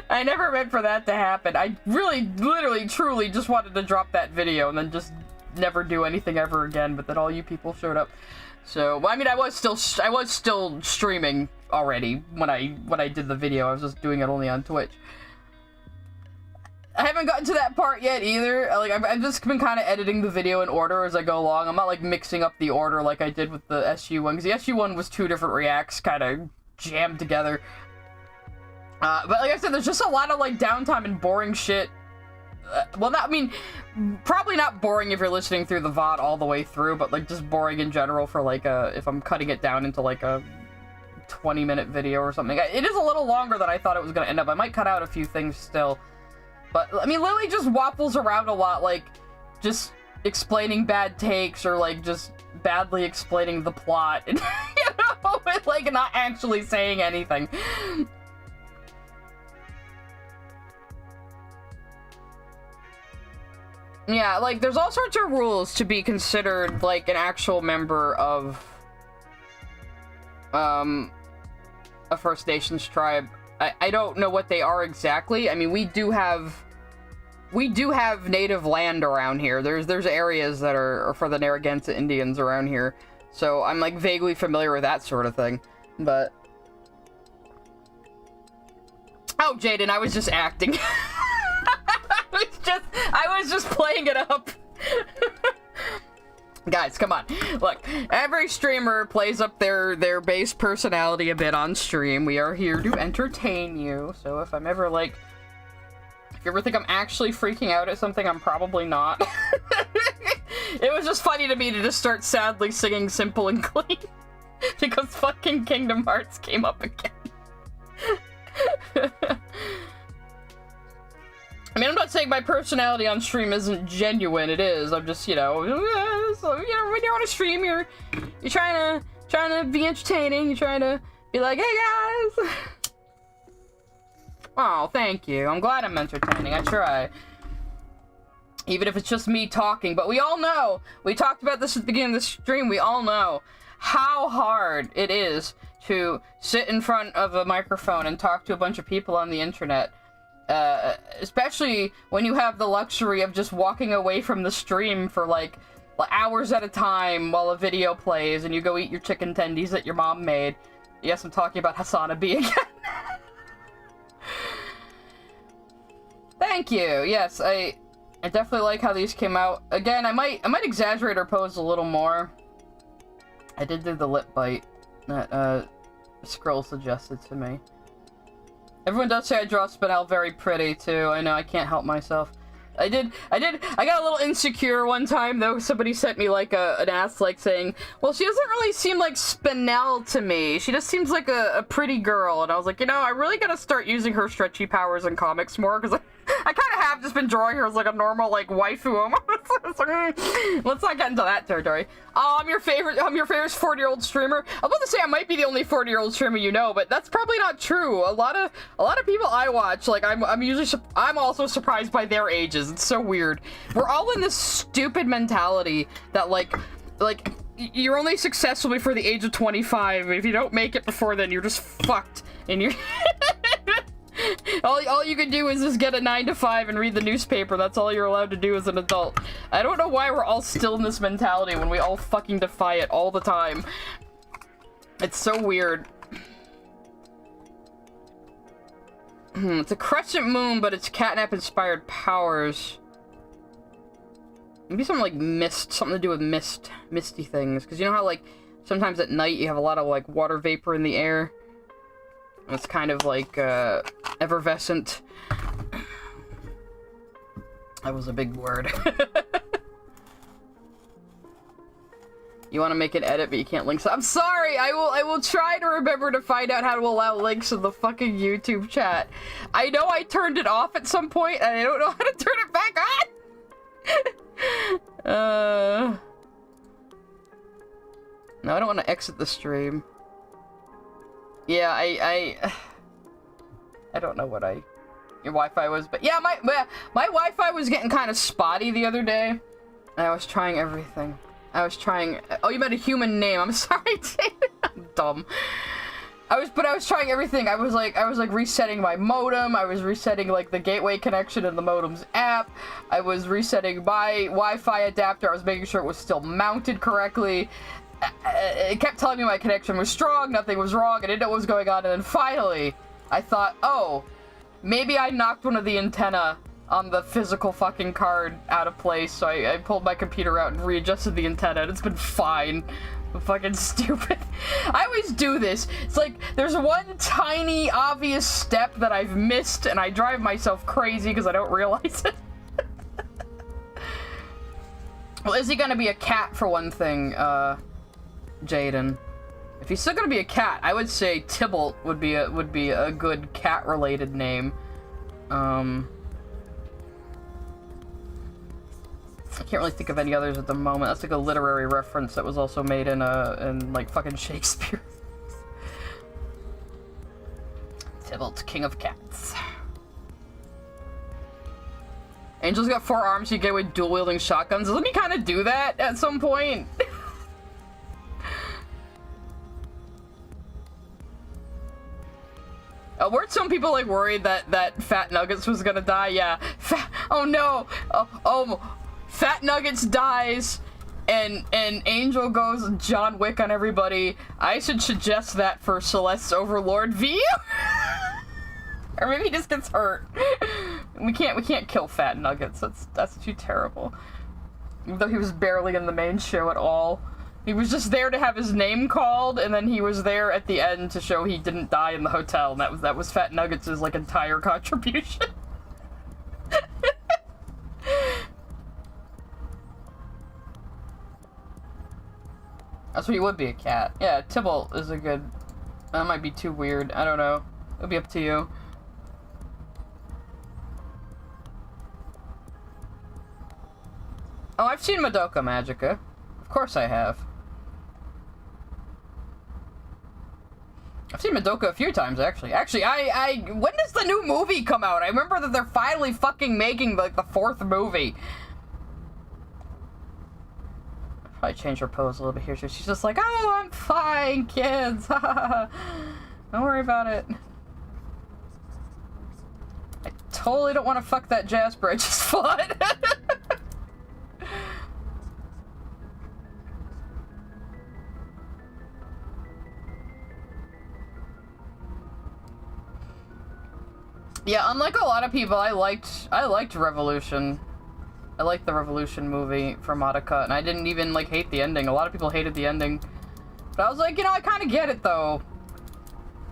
I never meant for that to happen. I really, literally, truly just wanted to drop that video and then just never do anything ever again, but then all you people showed up. So, I mean, I was still streaming already when I did the video. I was just doing it only on Twitch. I haven't gotten to that part yet either. Like, I've just been kind of editing the video in order as I go along. I'm not, like, mixing up the order like I did with the SU one, because the SU one was 2 different reacts kind of jammed together. But like I said, there's just a lot of, like, downtime and boring shit. Well, I mean, probably not boring if you're listening through the VOD all the way through, but, like, just boring in general for, like, if I'm cutting it down into, like, a 20-minute video or something. It is a little longer than I thought it was going to end up. I might cut out a few things still. But, I mean, Lily just waffles around a lot, like, just explaining bad takes or, like, just badly explaining the plot. And, you know, like, not actually saying anything. Yeah, like, there's all sorts of rules to be considered, like, an actual member of, a First Nations tribe. I don't know what they are exactly. I mean, we do have native land around here. There's areas that are for the Narragansett Indians around here. So I'm, like, vaguely familiar with that sort of thing. But... Oh, Jaden, I was just acting. I was just playing it up. Guys, come on. Look, every streamer plays up their base personality a bit on stream. We are here to entertain you. So if I'm ever like... If you ever think I'm actually freaking out at something, I'm probably not. It was just funny to me to just start sadly singing Simple and Clean. Because fucking Kingdom Hearts came up again. I mean, I'm not saying my personality on stream isn't genuine. It is. I'm just, you know, when you're on a stream, you're trying to be entertaining. You're trying to be like, hey guys. Oh, thank you. I'm glad I'm entertaining. I try. Even if it's just me talking. But we all know. We talked about this at the beginning of the stream. We all know how hard it is to sit in front of a microphone and talk to a bunch of people on the internet. Especially when you have the luxury of just walking away from the stream for like hours at a time while a video plays and you go eat your chicken tendies that your mom made. Yes, I'm talking about Hasanabi again. Thank you. Yes, I definitely like how these came out. Again, I might exaggerate her pose a little more. I did do the lip bite that Skrull suggested to me. Everyone does say I draw Spinel very pretty, too. I know, I can't help myself. I got a little insecure one time, though. Somebody sent me, like, an ass, like, saying, well, she doesn't really seem like Spinel to me. She just seems like a pretty girl. And I was like, you know, I really gotta start using her stretchy powers in comics more, because I kind of have just been drawing her as, like, a normal, like, waifu almost. Let's not get into that territory. Oh, I'm your favorite 40-year-old streamer. I'm about to say I might be the only 40-year-old streamer you know, but that's probably not true. A lot of people I watch, like, I'm also surprised by their ages. It's so weird. We're all in this stupid mentality that, like, you're only successful before the age of 25. If you don't make it before then, you're just fucked. And you're... all you can do is just get a 9 to 5 and read the newspaper. That's all you're allowed to do as an adult. I don't know why we're all still in this mentality when we all fucking defy it all the time. It's so weird. It's a crescent moon, but it's catnap-inspired powers. Maybe something like mist, something to do with misty things. Because you know how, like, sometimes at night you have a lot of, like, water vapor in the air? It's kind of like, effervescent. That was a big word. You want to make an edit, but you can't link. So I'm sorry. I will try to remember to find out how to allow links in the fucking YouTube chat. I know I turned it off at some point, and I don't know how to turn it back on. No, I don't want to exit the stream. Yeah, I don't know what your Wi-Fi was, but yeah, my Wi-Fi was getting kind of spotty the other day, and I was trying everything. I was trying. Oh, you meant a human name. I'm sorry, David. I'm dumb. I was trying everything. I was like resetting my modem. I was resetting like the gateway connection in the modem's app. I was resetting my Wi-Fi adapter. I was making sure it was still mounted correctly. It kept telling me my connection was strong. Nothing was wrong. I didn't know what was going on. And then finally, I thought, oh, maybe I knocked one of the antenna on the physical fucking card out of place, so I pulled my computer out and readjusted the antenna, and it's been fine. I'm fucking stupid. I always do this. It's like, there's one tiny, obvious step that I've missed, and I drive myself crazy because I don't realize it. Well, is he gonna be a cat, for one thing, Jaden? If he's still gonna be a cat, I would say Tybalt would be a good cat-related name. I can't really think of any others at the moment. That's like a literary reference that was also made in like fucking Shakespeare. Tybalt, King of Cats. Angel's got 4 arms, you get away dual-wielding shotguns. Doesn't he kind of do that at some point? Weren't some people like worried that Fat Nuggets was gonna die? Yeah. Oh no. Fat Nuggets dies, and Angel goes John Wick on everybody. I should suggest that for Celeste's Overlord view. Or maybe he just gets hurt. We can't kill Fat Nuggets. That's too terrible. Even though he was barely in the main show at all. He was just there to have his name called, and then he was there at the end to show he didn't die in the hotel, and that was Fat Nuggets' like entire contribution. That's what he would be, a cat. Yeah, Tybalt is a good... That might be too weird. I don't know. It'll be up to you. Oh, I've seen Madoka Magica. Of course I have. I've seen Madoka a few times, actually. Actually, when does the new movie come out? I remember that they're finally fucking making, like, the 4th movie. Probably change her pose a little bit here. She's just like, oh, I'm fine, kids. Don't worry about it. I totally don't want to fuck that Jasper I just fought. Yeah, unlike a lot of people, I liked Revolution. I liked the Revolution movie from Madoka, and I didn't even, like, hate the ending. A lot of people hated the ending. But I was like, you know, I kind of get it, though.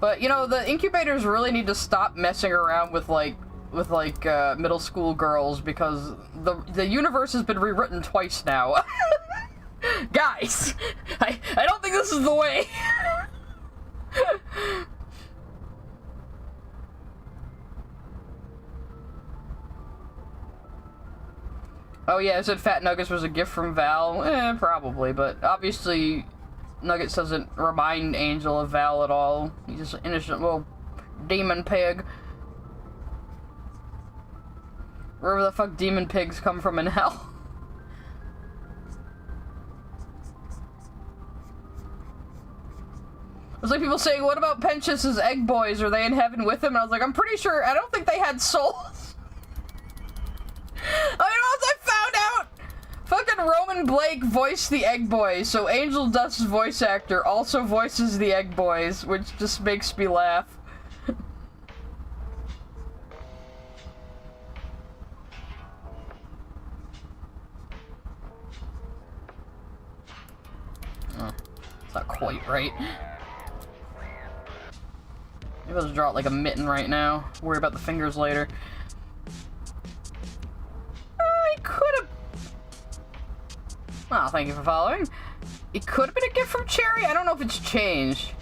But, you know, the incubators really need to stop messing around with middle school girls, because the universe has been rewritten twice now. Guys! I don't think this is the way! Oh yeah, I said Fat Nuggets was a gift from Val. Probably, but obviously Nuggets doesn't remind Angel of Val at all. He's just an innocent little demon pig. Wherever the fuck demon pigs come from in hell. It's like people saying, what about Pentious' egg boys? Are they in heaven with him? And I was like, I'm pretty sure, I don't think they had souls. I found out! Fucking Roman Blake voiced the Egg Boys, so Angel Dust's voice actor also voices the Egg Boys, which just makes me laugh. Oh, it's not quite right. Maybe I'll just draw it like a mitten right now. Worry about the fingers later. I could have... Oh, thank you for following. It could have been a gift from Cherry. I don't know if it's changed.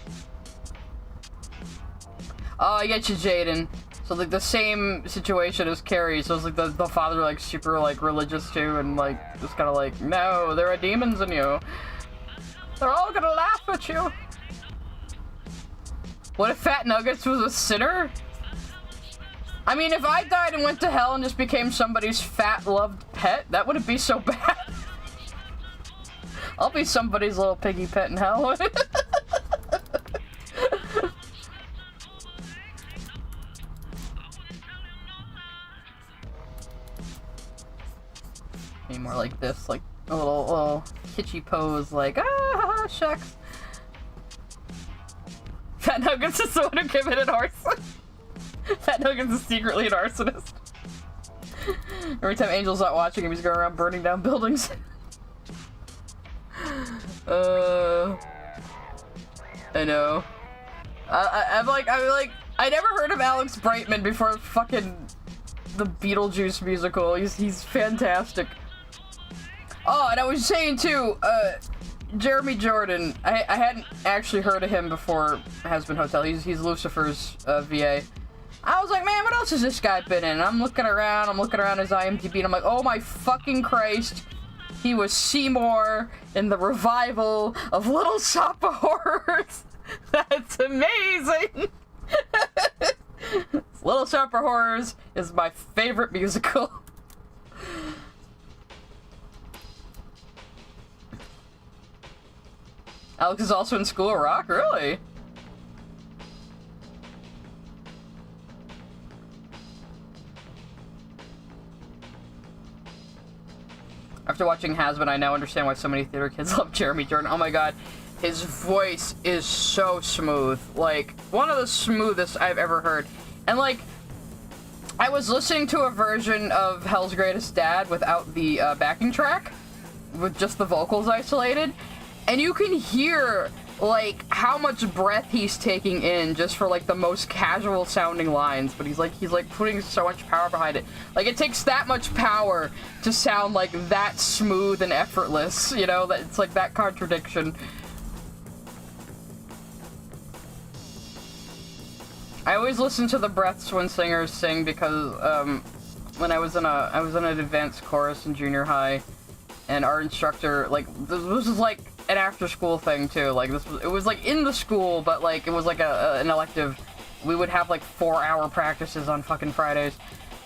Oh, I get you, Jaden. So like the same situation as Carrie. So it's like the father like super like religious too, and like just kind of like, no, there are demons in you. They're all gonna laugh at you. What if Fat Nuggets was a sinner? I mean, if I died and went to hell and just became somebody's fat loved pet, that wouldn't be so bad. I'll be somebody's little piggy pet in hell. Be more like this, like a little kitschy pose, like, ah, shucks. Fat Nuggets is the one who committed arson. Fat Nuggets is secretly an arsonist. Every time Angel's not watching him, he's going around burning down buildings. I know. I'm like, I never heard of Alex Brightman before fucking the Beetlejuice musical. He's fantastic. Oh, and I was saying too, Jeremy Jordan, I hadn't actually heard of him before Hasbin Hotel. He's Lucifer's VA. I was like, man, what else has this guy been in? And I'm looking around his IMDb, and I'm like, oh my fucking Christ. He was Seymour in the revival of Little Shop of Horrors. That's amazing. Little Shop of Horrors is my favorite musical. Alex is also in School of Rock? Really? After watching Hasbin, I now understand why so many theater kids love Jeremy Jordan. Oh my god, his voice is so smooth. Like, one of the smoothest I've ever heard. And like, I was listening to a version of Hell's Greatest Dad without the backing track, with just the vocals isolated, and you can hear like how much breath he's taking in just for like the most casual sounding lines, but he's like putting so much power behind it. Like, it takes that much power to sound like that smooth and effortless, you know, that it's like that contradiction. I always listen to the breaths when singers sing because when I was in an advanced chorus in junior high, and our instructor, like, this was like an after-school thing too. Like, it was like in the school, but like it was like an elective. We would have like 4-hour practices on fucking Fridays,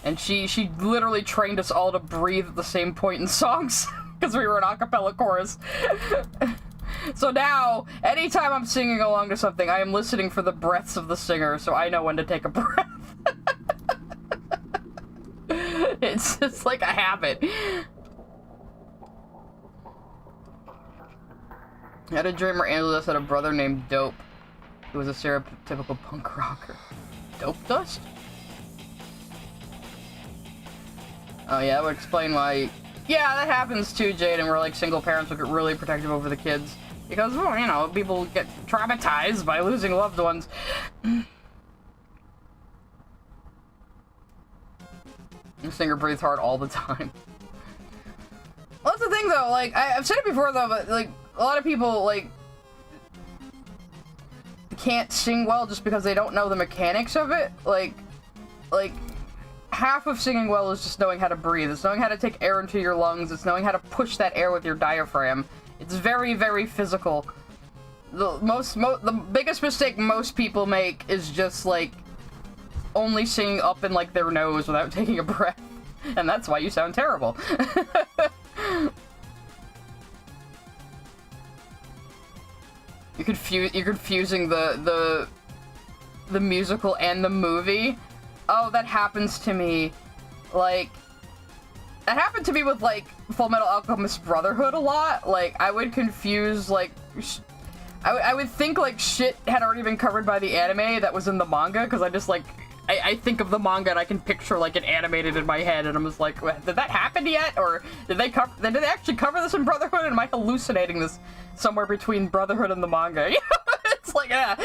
and she literally trained us all to breathe at the same point in songs because we were an a cappella chorus. So now, anytime I'm singing along to something, I am listening for the breaths of the singer, so I know when to take a breath. It's just like a habit. I had a dream where Angela had a brother named Dope, who was a stereotypical punk rocker. Dope Dust? Oh yeah, that would explain why... Yeah, that happens too, Jaden, where like single parents will get really protective over the kids. Because, well, you know, people get traumatized by losing loved ones. The singer breathes hard all the time. Well, that's the thing though, like, I've said it before though, but like, a lot of people, like, can't sing well just because they don't know the mechanics of it. Like, half of singing well is just knowing how to breathe. It's knowing how to take air into your lungs. It's knowing how to push that air with your diaphragm. It's very, very physical. The biggest mistake most people make is just, like, only singing up in, like, their nose without taking a breath. And that's why you sound terrible. You're confusing the musical and the movie. Oh, that happens to me. Like, that happened to me with, like, Full Metal Alchemist Brotherhood a lot. Like, I would confuse, like, I would think, like, shit had already been covered by the anime that was in the manga, because I just, like, I think of the manga and I can picture, like, it animated in my head, and I'm just like, did that happen yet? Or did they actually cover this in Brotherhood? Am I hallucinating this somewhere between Brotherhood and the manga? It's like, yeah.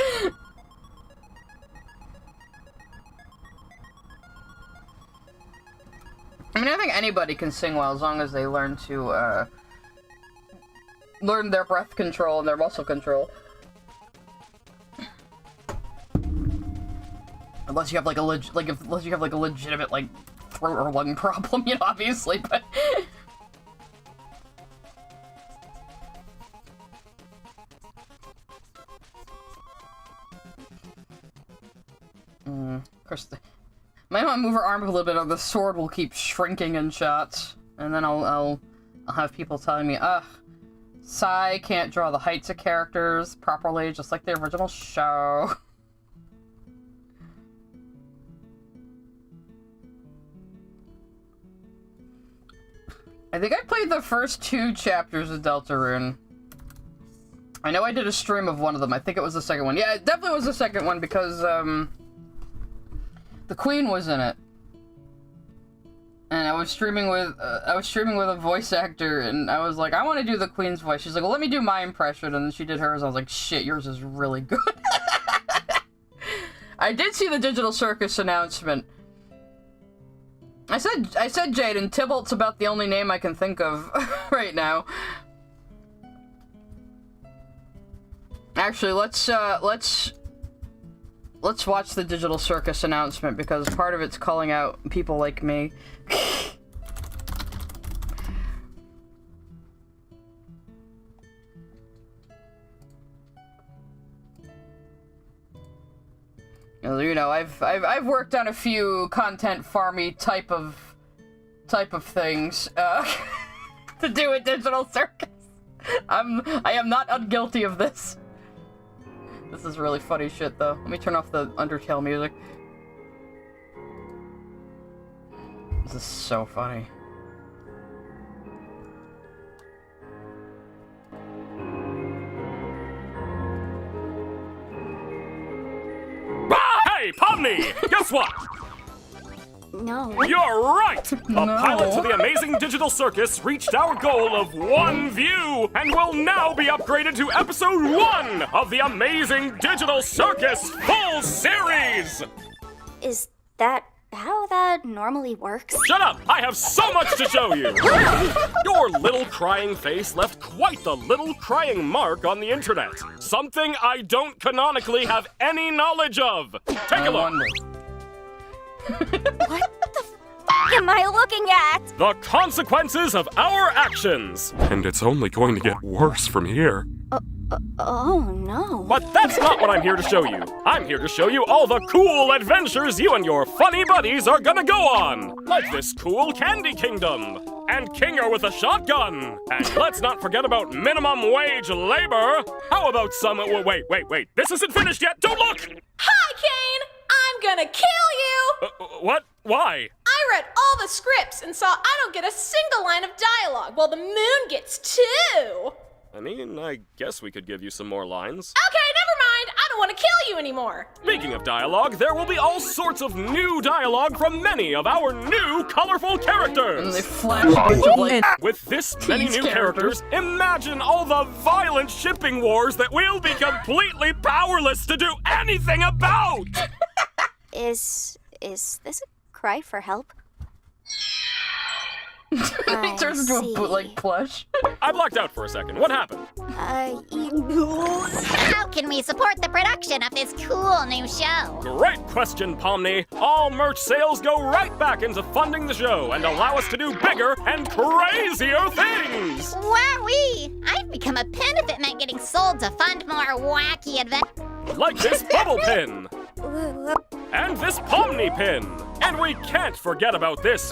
I mean, I think anybody can sing well as long as they learn to, learn their breath control and their muscle control. Unless you have like a unless you have like a legitimate like throat or lung problem, you know, obviously, but. Of course, might want to move her arm a little bit, or the sword will keep shrinking in shots, and then I'll have people telling me, ugh, Sai can't draw the heights of characters properly, just like the original show. I think I played the first 2 chapters of Deltarune. I know I did a stream of one of them. I think it was the second one. Yeah, it definitely was the second one because, the Queen was in it. And I was streaming with a voice actor, and I was like, I want to do the Queen's voice. She's like, well, let me do my impression, and then she did hers. I was like, shit, yours is really good. I did see the Digital Circus announcement. I said, Jaden, Tybalt's about the only name I can think of right now. Actually, let's watch the Digital Circus announcement, because part of it's calling out people like me. You know, I've worked on a few content farmy type of things to do with Digital Circus. I am not unguilty of this. This is really funny shit, though. Let me turn off the Undertale music. This is so funny. Hey, Pomni! Guess what? No. You're right! No. A pilot to the amazing Digital Circus reached our goal of 1 view and will now be upgraded to episode 1 of the amazing Digital Circus full series! Is that how that normally works? Shut up! I have so much to show you! Your little crying face left quite the little crying mark on the internet. Something I don't canonically have any knowledge of. Take a look. What the f am I looking at? The consequences of our actions. And it's only going to get worse from here. Oh no. But that's not what I'm here to show you. I'm here to show you all the cool adventures you and your funny buddies are gonna go on. Like this cool Candy Kingdom. And Kinger with a shotgun. And let's not forget about minimum wage labor. How about some... Wait. This isn't finished yet. Don't look! Hi, Kane! I'm gonna kill you! What? Why? I read all the scripts and saw I don't get a single line of dialogue, while the moon gets 2! I mean, I guess we could give you some more lines. Okay, never mind! I don't want to kill you anymore! Speaking of dialogue, there will be all sorts of new dialogue from many of our new colorful characters! And they flash a bunch of, like, with this many new characters, imagine all the violent shipping wars that we'll be completely powerless to do anything about! Is this a cry for help? It turns into a bootleg plush. I blacked out for a second. What happened? How can we support the production of this cool new show? Great question, Pomni. All merch sales go right back into funding the show and allow us to do bigger and crazier things. Wowee! I'd become a pin if it meant getting sold to fund more wacky adventures. Like this bubble pin. And this Pomni pin. And we can't forget about this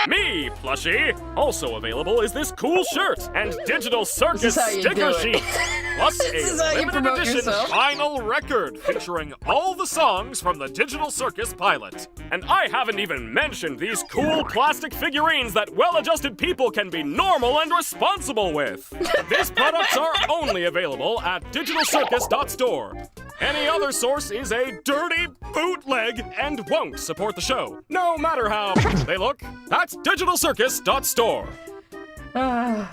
me plushie. Also available is this cool shirt and Digital Circus sticker sheet. Plus a limited edition vinyl record featuring all the songs from the Digital Circus pilot. And I haven't even mentioned these cool plastic figurines that well-adjusted people can be normal and responsible with. These products are only available at digitalcircus.store. Any other source is a dirty bootleg and won't support the show, no matter how they look. That's digitalcircus.store. I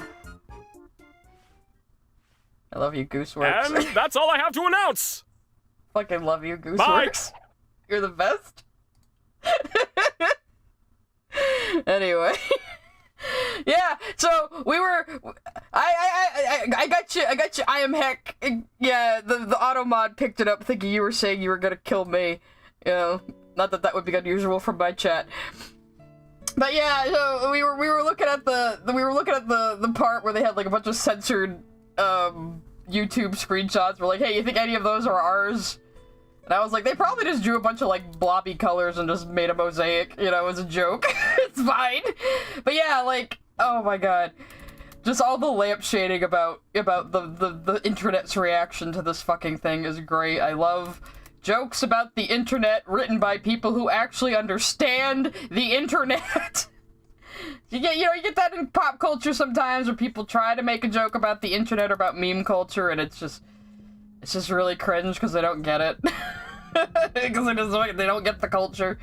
love you, Gooseworks. And that's all I have to announce. Fucking love you, Gooseworks. You're the best. Anyway. Yeah, so we were, I got you, I am heck, yeah, the auto mod picked it up thinking you were saying you were gonna kill me, you know, not that that would be unusual from my chat. But yeah, so we were looking at the part where they had like a bunch of censored, YouTube screenshots, we're like, hey, you think any of those are ours? And I was like, they probably just drew a bunch of, like, blobby colors and just made a mosaic, you know, as a joke. It's fine. But yeah, like, oh my god. Just all the lamp shading about the internet's reaction to this fucking thing is great. I love jokes about the internet written by people who actually understand the internet. You get that in pop culture sometimes where people try to make a joke about the internet or about meme culture and it's just really cringe because they don't get it. Because they don't get the culture.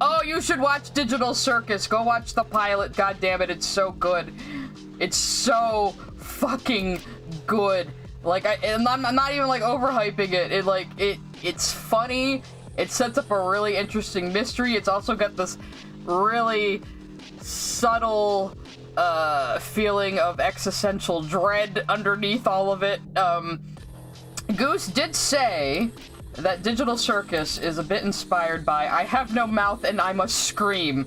Oh, you should watch Digital Circus. Go watch the pilot. God damn it, it's so good. It's so fucking good. Like, I'm not even like overhyping it. It's funny. It sets up a really interesting mystery. It's also got this really subtle feeling of existential dread underneath all of it. Goose did say that Digital Circus is a bit inspired by I Have No Mouth and I Must Scream.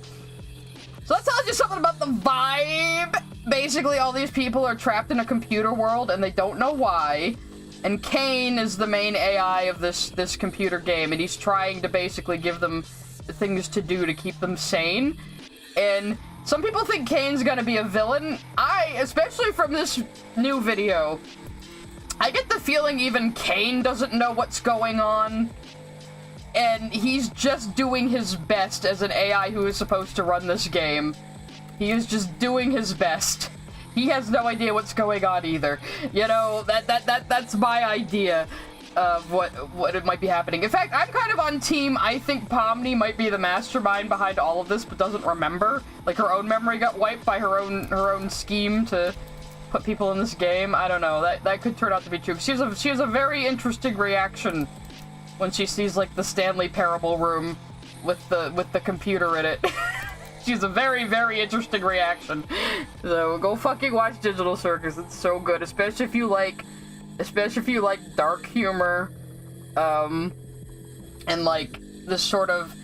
So that tells you something about the vibe. Basically, all these people are trapped in a computer world and they don't know why. And Kane is the main AI of this computer game, and he's trying to basically give them things to do to keep them sane. And some people think Kane's gonna be a villain. Especially from this new video, I get the feeling even Kane doesn't know what's going on. And he's just doing his best as an AI who is supposed to run this game. He is just doing his best. He has no idea what's going on either. You know, that's my idea of what it might be happening. In fact, I'm kind of on team, I think Pomni might be the mastermind behind all of this, but doesn't remember. Like, her own memory got wiped by her own scheme to put people in this game. I don't know. That could turn out to be true. She has a very interesting reaction when she sees, like, the Stanley Parable room with the computer in it. She's a very, very interesting reaction. So go fucking watch Digital Circus. It's so good, especially if you like dark humor, and like this sort of,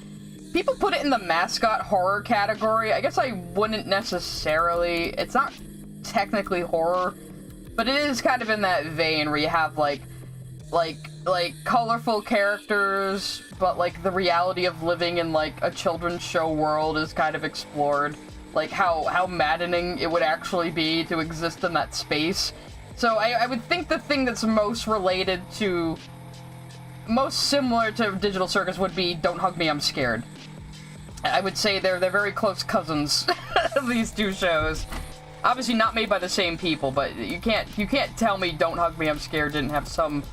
people put it in the mascot horror category. I guess I wouldn't necessarily. It's not technically horror, but it is kind of in that vein where you have like colorful characters, but like the reality of living in like a children's show world is kind of explored. Like how maddening it would actually be to exist in that space. So I would think the thing that's most similar to Digital Circus would be Don't Hug Me, I'm Scared. I would say they're very close cousins, these two shows. Obviously not made by the same people, but you can't tell me Don't Hug Me, I'm Scared didn't have some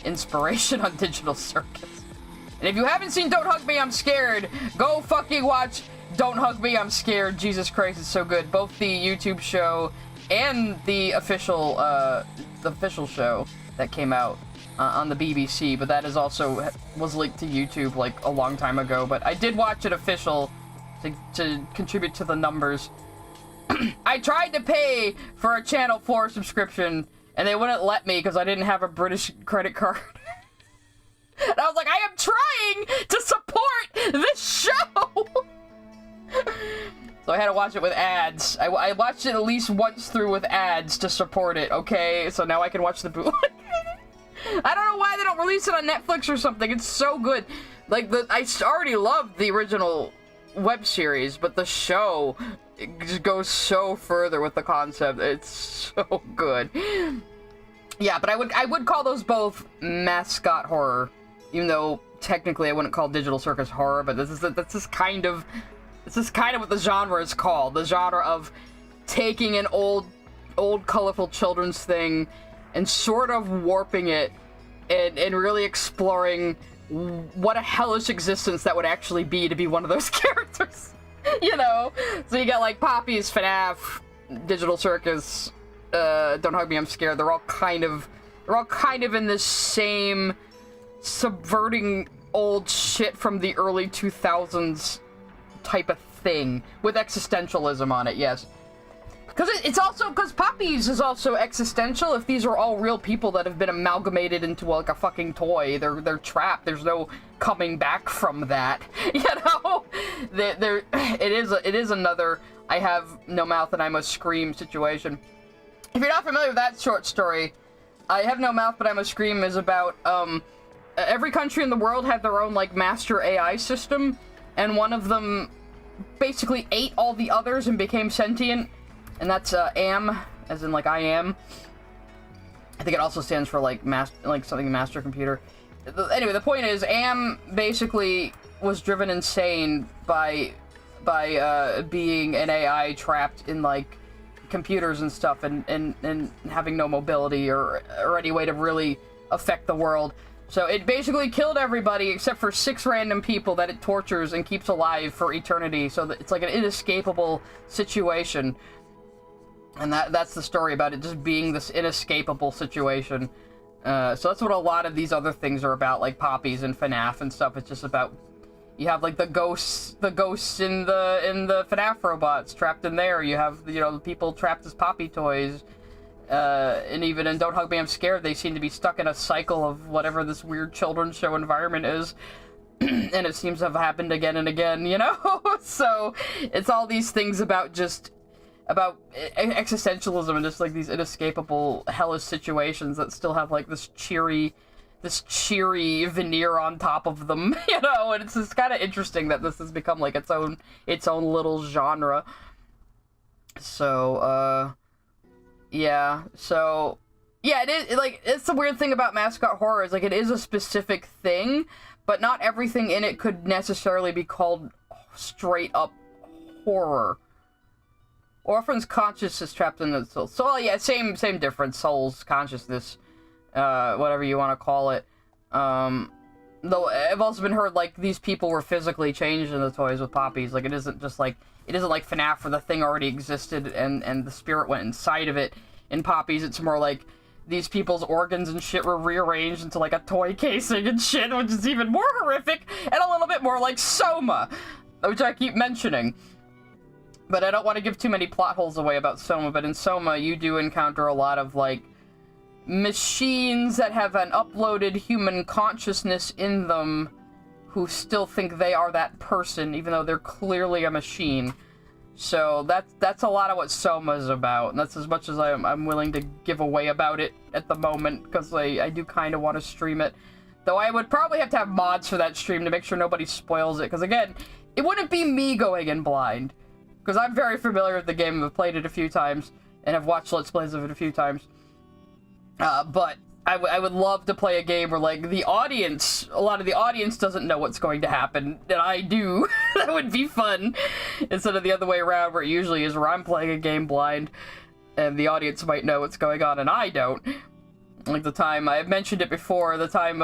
inspiration on Digital Circus. And if you haven't seen Don't Hug Me, I'm Scared, go fucking watch Don't Hug Me, I'm Scared. Jesus Christ, it's so good. Both the YouTube show and the official show that came out on the BBC, but that is also was linked to YouTube like a long time ago. But I did watch it official to contribute to the numbers. I tried to pay for a Channel 4 subscription, and they wouldn't let me because I didn't have a British credit card. And I was like, I am trying to support this show! So I had to watch it with ads. I watched it at least once through with ads to support it, okay? So now I can watch the bootleg. I don't know why they don't release it on Netflix or something. It's so good. Like, I already loved the original web series, but the show, it just goes so further with the concept. It's so good. Yeah, but I would call those both mascot horror, even though technically I wouldn't call Digital Circus horror, but this is kind of what the genre is called. The genre of taking an old colorful children's thing and sort of warping it and really exploring what a hellish existence that would actually be to be one of those characters. You know? So you got like Poppy's, FNAF, Digital Circus, Don't Hug Me, I'm Scared. They're all kind of in this same subverting old shit from the early 2000s type of thing with existentialism on it. Yes. Because it's also, because Poppies is also existential. If these are all real people that have been amalgamated into like a fucking toy, they're trapped. There's no coming back from that. You know, it is another I have no mouth and I must scream situation. If you're not familiar with that short story, I have no mouth but I must scream is about every country in the world had their own like master AI system, and one of them basically ate all the others and became sentient. And that's AM, as in like I am. I think it also stands for like something master computer. Anyway, the point is, AM basically was driven insane by being an AI trapped in like computers and stuff, and having no mobility or any way to really affect the world. So it basically killed everybody except for 6 random people that it tortures and keeps alive for eternity. So that it's like an inescapable situation. And that's the story about it just being this inescapable situation. So that's what a lot of these other things are about, like Poppies and FNAF and stuff. It's just about, you have like the ghosts in the FNAF robots trapped in there. You have, you know, the people trapped as Poppy toys. And even in Don't Hug Me, I'm Scared, they seem to be stuck in a cycle of whatever this weird children's show environment is. And it seems to have happened again and again, you know? So it's all these things about existentialism and just like these inescapable hellish situations that still have like this cheery veneer on top of them, you know. And it's just kind of interesting that this has become like its own little genre. So yeah, it is like, it's the weird thing about mascot horror is like it is a specific thing, but not everything in it could necessarily be called straight up horror. Orphan's consciousness trapped in the soul. So yeah, same difference. Souls, consciousness, whatever you want to call it. Though I've also been heard like these people were physically changed in the toys with Poppies. Like it isn't like FNAF where the thing already existed and the spirit went inside of it. In Poppies, it's more like these people's organs and shit were rearranged into like a toy casing and shit, which is even more horrific and a little bit more like Soma, which I keep mentioning. But I don't want to give too many plot holes away about Soma, but in Soma you do encounter a lot of, like, machines that have an uploaded human consciousness in them who still think they are that person, even though they're clearly a machine. So that's a lot of what Soma is about, and that's as much as I'm willing to give away about it at the moment, because I do kind of want to stream it. Though I would probably have to have mods for that stream to make sure nobody spoils it, because again, it wouldn't be me going in blind. Because I'm very familiar with the game, I've played it a few times, and have watched Let's Plays of it a few times. But I would love to play a game where, like, a lot of the audience doesn't know what's going to happen, and I do. That would be fun. Instead of the other way around, where it usually is, where I'm playing a game blind, and the audience might know what's going on, and I don't. Like the time, I've mentioned it before, the time,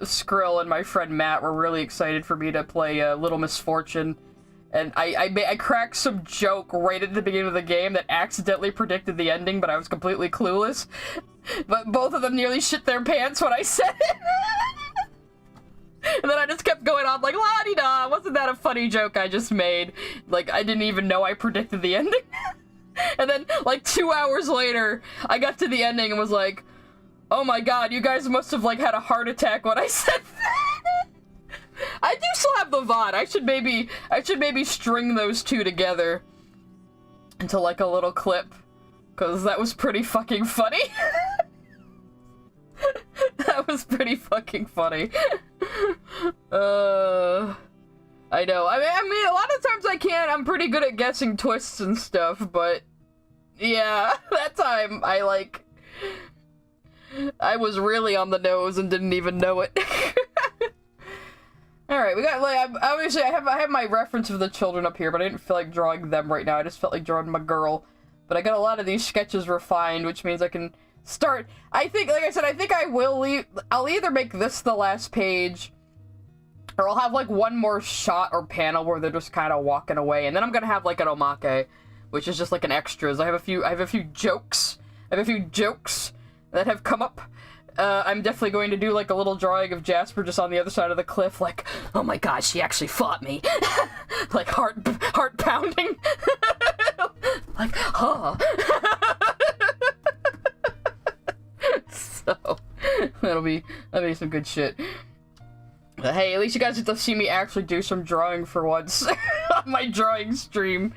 Skrill and my friend Matt were really excited for me to play, Little Misfortune. And I cracked some joke right at the beginning of the game that accidentally predicted the ending, but I was completely clueless. But both of them nearly shit their pants when I said it. And then I just kept going on like, la-di-da, wasn't that a funny joke I just made? Like, I didn't even know I predicted the ending. And then, like, 2 hours later, I got to the ending and was like, oh my god, you guys must have, like, had a heart attack when I said that. I do still have the VOD. I should maybe string those two together into like a little clip, because that was pretty fucking funny. That was pretty fucking funny. I know. I mean, a lot of times I can't. I'm pretty good at guessing twists and stuff, but yeah, that time I was really on the nose and didn't even know it. Alright, we got, like, obviously I have my reference of the children up here, but I didn't feel like drawing them right now. I just felt like drawing my girl. But I got a lot of these sketches refined, which means I can start. I think, like I said, I think I'll either make this the last page, or I'll have, like, one more shot or panel where they're just kind of walking away, and then I'm gonna have, like, an omake, which is just, like, an extras. I have a few jokes. I have a few jokes that have come up I'm definitely going to do like a little drawing of Jasper just on the other side of the cliff, like, oh my god, she actually fought me. Like heart pounding. Like, huh. So that'll be some good shit. But hey, at least you guys get to see me actually do some drawing for once on my drawing stream.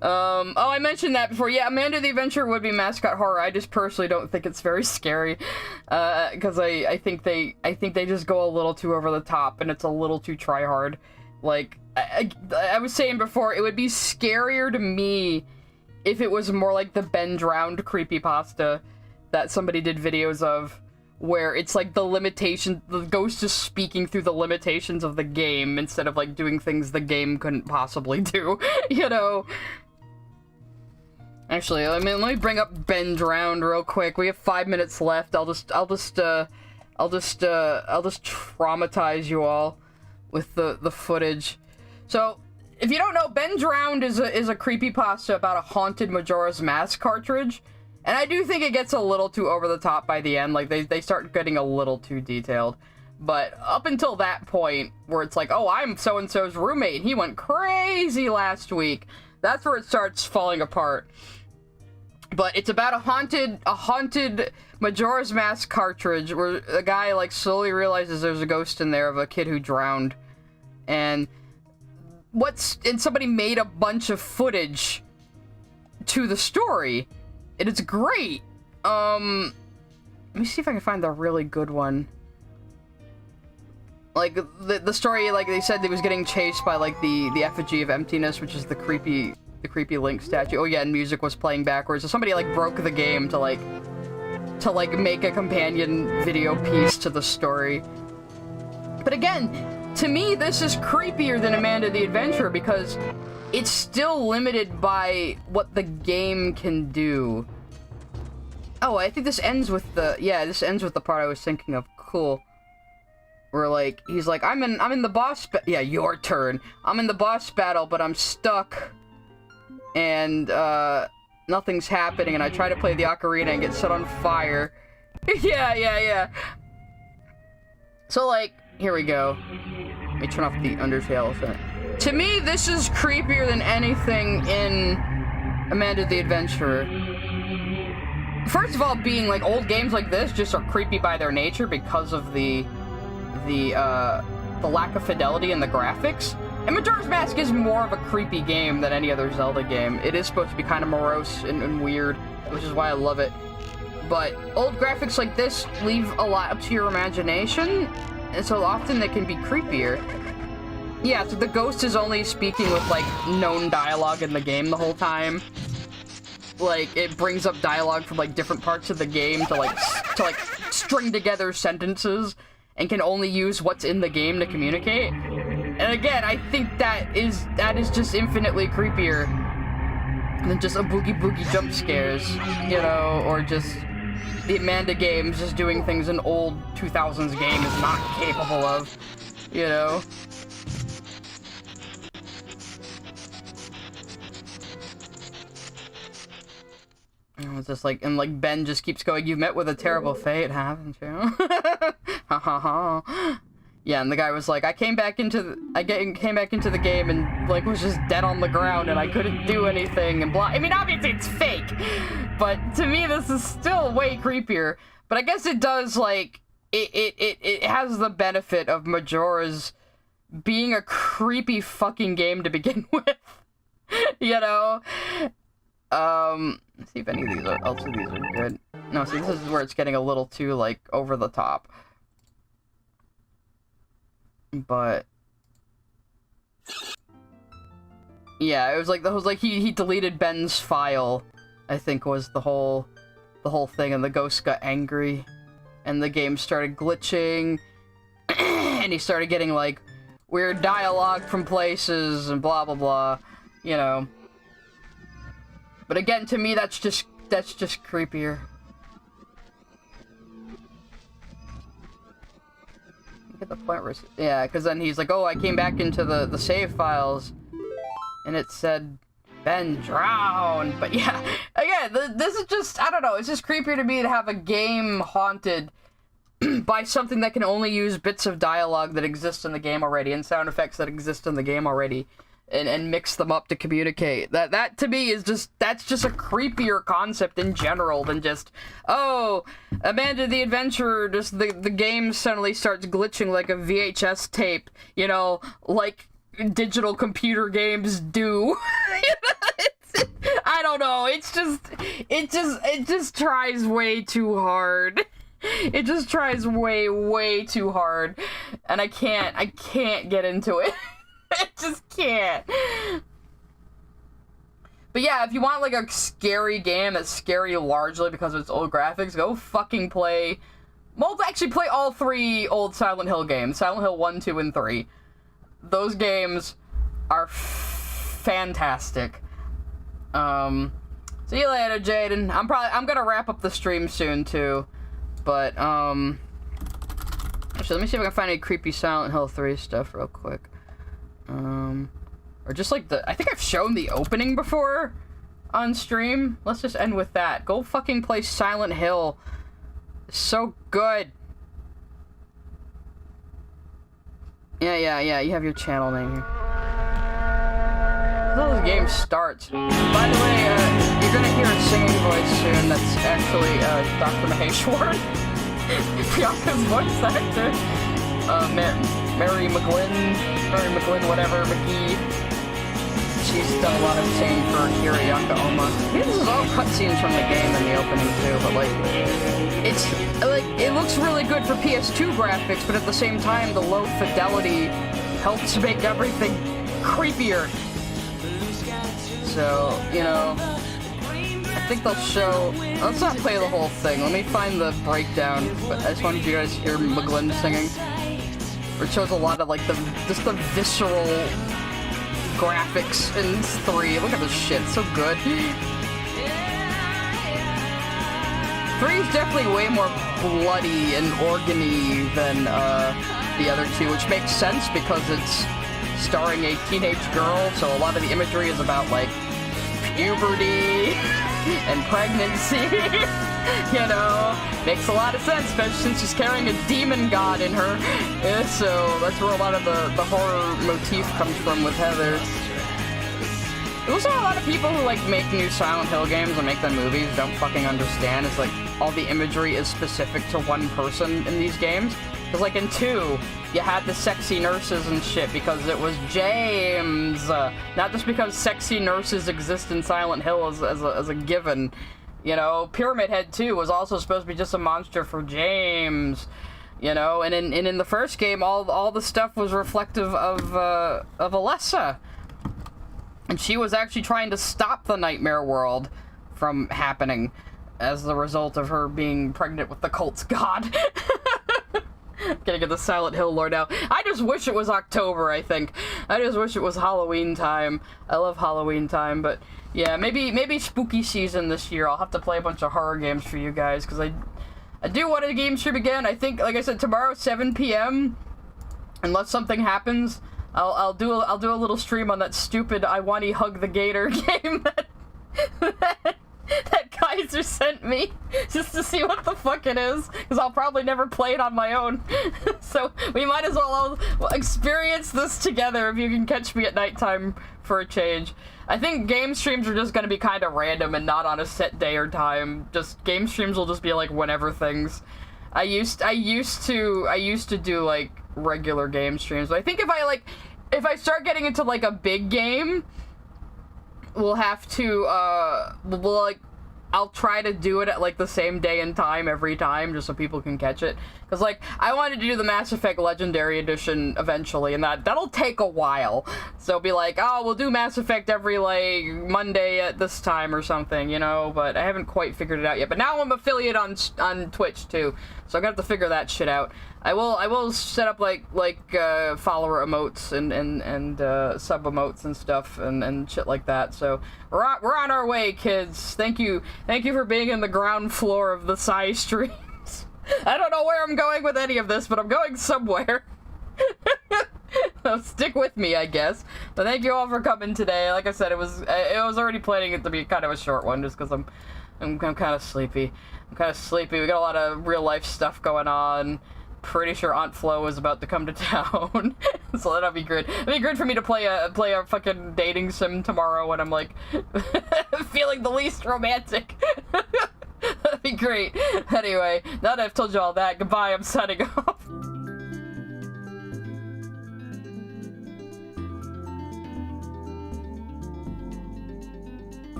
Oh, I mentioned that before. Yeah, Amanda the Adventurer would be mascot horror. I just personally don't think it's very scary, because I think they just go a little too over the top, and it's a little too try hard. Like I was saying before, it would be scarier to me if it was more like the Ben Drowned creepypasta that somebody did videos of, where it's like the ghost is speaking through the limitations of the game instead of like doing things the game couldn't possibly do, you know? Actually, I mean, let me bring up Ben Drowned real quick. We have 5 minutes left. I'll just traumatize you all with the footage. So, if you don't know, Ben Drowned is a creepypasta about a haunted Majora's Mask cartridge. And I do think it gets a little too over the top by the end. Like, they start getting a little too detailed. But up until that point, where it's like, oh, I'm so-and-so's roommate, he went crazy last week. That's where it starts falling apart. But it's about a haunted Majora's Mask cartridge where a guy, like, slowly realizes there's a ghost in there of a kid who drowned. And somebody made a bunch of footage to the story. And it's great. Let me see if I can find the really good one. Like, the story, like, they said he was getting chased by, like, the effigy of emptiness, which is the creepy Link statue. Oh yeah, and music was playing backwards. So somebody, like, broke the game to make a companion video piece to the story. But again, to me, this is creepier than Amanda the Adventurer because it's still limited by what the game can do. Oh, I think this ends with this ends with the part I was thinking of. Cool. Where, like, he's like, I'm in the boss yeah, your turn. I'm in the boss battle, but I'm stuck. And, nothing's happening, and I try to play the ocarina and get set on fire. Yeah. So, like, here we go. Let me turn off the Undertale thing. To me, this is creepier than anything in Amanda the Adventurer. First of all, being like old games like this just are creepy by their nature because of the lack of fidelity in the graphics. And Majora's Mask is more of a creepy game than any other Zelda game. It is supposed to be kind of morose and weird, which is why I love it. But old graphics like this leave a lot up to your imagination, and so often they can be creepier. Yeah, so the ghost is only speaking with, like, known dialogue in the game the whole time. Like, it brings up dialogue from, like, different parts of the game to string together sentences and can only use what's in the game to communicate. And again, I think that is just infinitely creepier than just a boogie jump scares, you know, or just the Amanda games just doing things an old 2000s game is not capable of, you know. It's just like, and like Ben just keeps going, you've met with a terrible fate, haven't you? Ha ha ha. Yeah, and the guy was like, I came back into the game and like was just dead on the ground and I couldn't do anything and blah. I mean, obviously it's fake, but to me this is still way creepier. But I guess it does, like, it has the benefit of Majora's being a creepy fucking game to begin with. You know? Let's see if any of these are good. No, see, this is where it's getting a little too, like, over the top. But yeah, it was like he deleted Ben's file, I think was the whole thing, and the ghost got angry and the game started glitching and he started getting like weird dialogue from places and blah blah blah, you know. But again, to me that's just creepier. Get the point where yeah, because then he's like, oh, I came back into the save files and it said Ben drowned. But yeah, again, this is just, I don't know, it's just creepier to me to have a game haunted by something that can only use bits of dialogue that exist in the game already and sound effects that exist in the game already and mix them up to communicate. That to me is just, that's just a creepier concept in general than just, oh, Amanda the Adventurer, just the game suddenly starts glitching like a VHS tape, you know, like digital computer games do. I don't know, it just tries way too hard. It just tries way too hard, and I can't get into it. I just can't. But yeah, if you want like a scary game that's scary largely because of its old graphics, go fucking play, well, actually play all 3 old Silent Hill games, Silent Hill 1, 2, and 3. Those games are fantastic. See you later, Jaden. I'm gonna wrap up the stream soon too. But, actually, let me see if I can find any creepy Silent Hill 3 stuff real quick. Or just like I think I've shown the opening before on stream. Let's just end with that. Go fucking play Silent Hill. It's so good. Yeah, you have your channel name here. Until the game starts. By the way, you're gonna hear a singing voice soon that's actually, Dr. Maheshwar. Bianca's voice actor. Mary McGlynn, whatever, McGee. She's done a lot of singing for Kiriaka Oma. This is all cutscenes from the game in the opening too, but like, it's, like, it looks really good for PS2 graphics, but at the same time, the low fidelity helps make everything creepier. So, you know, I think they'll show... Let's not play the whole thing. Let me find the breakdown. But I just wanted you guys to hear McGlynn singing. It shows a lot of, like, just the visceral graphics in 3. Look at this shit. It's so good. 3 is definitely way more bloody and organy than the other 2, which makes sense because it's starring a teenage girl, so a lot of the imagery is about, like, puberty and pregnancy. You know, makes a lot of sense, especially since she's carrying a demon god in her. Yeah, so that's where a lot of the horror motif comes from with Heather. There's also a lot of people who, like, make new Silent Hill games and make them movies don't fucking understand. It's like, all the imagery is specific to one person in these games. Because, like, in 2, you had the sexy nurses and shit because it was James. Not just because sexy nurses exist in Silent Hill as a given. You know, Pyramid Head 2 was also supposed to be just a monster for James. You know, and in the first game, all the stuff was reflective of Alessa. And she was actually trying to stop the nightmare world from happening as the result of her being pregnant with the cult's god. Gonna get the Silent Hill lore now. I just wish it was October, I think. I just wish it was Halloween time. I love Halloween time, but yeah, maybe spooky season this year. I'll have to play a bunch of horror games for you guys, because I do want a game stream again. I think, like I said, tomorrow 7 p.m. Unless something happens, I'll do a little stream on that stupid I Want-y Hug the Gator game that Kaiser sent me, just to see what the fuck it is, because I'll probably never play it on my own. So we might as well all experience this together if you can catch me at nighttime for a change. I think game streams are just going to be kind of random and not on a set day or time. Just game streams will just be like whenever things. I used to do like regular game streams, but I think if I start getting into like a big game, we'll have to I'll try to do it at like the same day and time every time, just so people can catch it. Because like, I wanted to do the Mass Effect Legendary Edition eventually, and that'll take a while. So be like, oh, we'll do Mass Effect every like Monday at this time or something, you know. But I haven't quite figured it out yet. But now I'm affiliate on Twitch too, so I'm gonna have to figure that shit out. I will set up like follower emotes and sub emotes and stuff and shit like that. So we're on our way, kids. Thank you for being in the ground floor of the Psy streams. I don't know where I'm going with any of this, but I'm going somewhere. stick with me, I guess. But thank you all for coming today. Like I said, I was already planning it to be kind of a short one, just because I'm kind of sleepy. We got a lot of real life stuff going on. Pretty sure Aunt Flo is about to come to town, so that'll be good. It'd be good for me to play a fucking dating sim tomorrow when I'm like feeling the least romantic. That'd be great. Anyway, now that I've told you all that, goodbye. I'm signing off.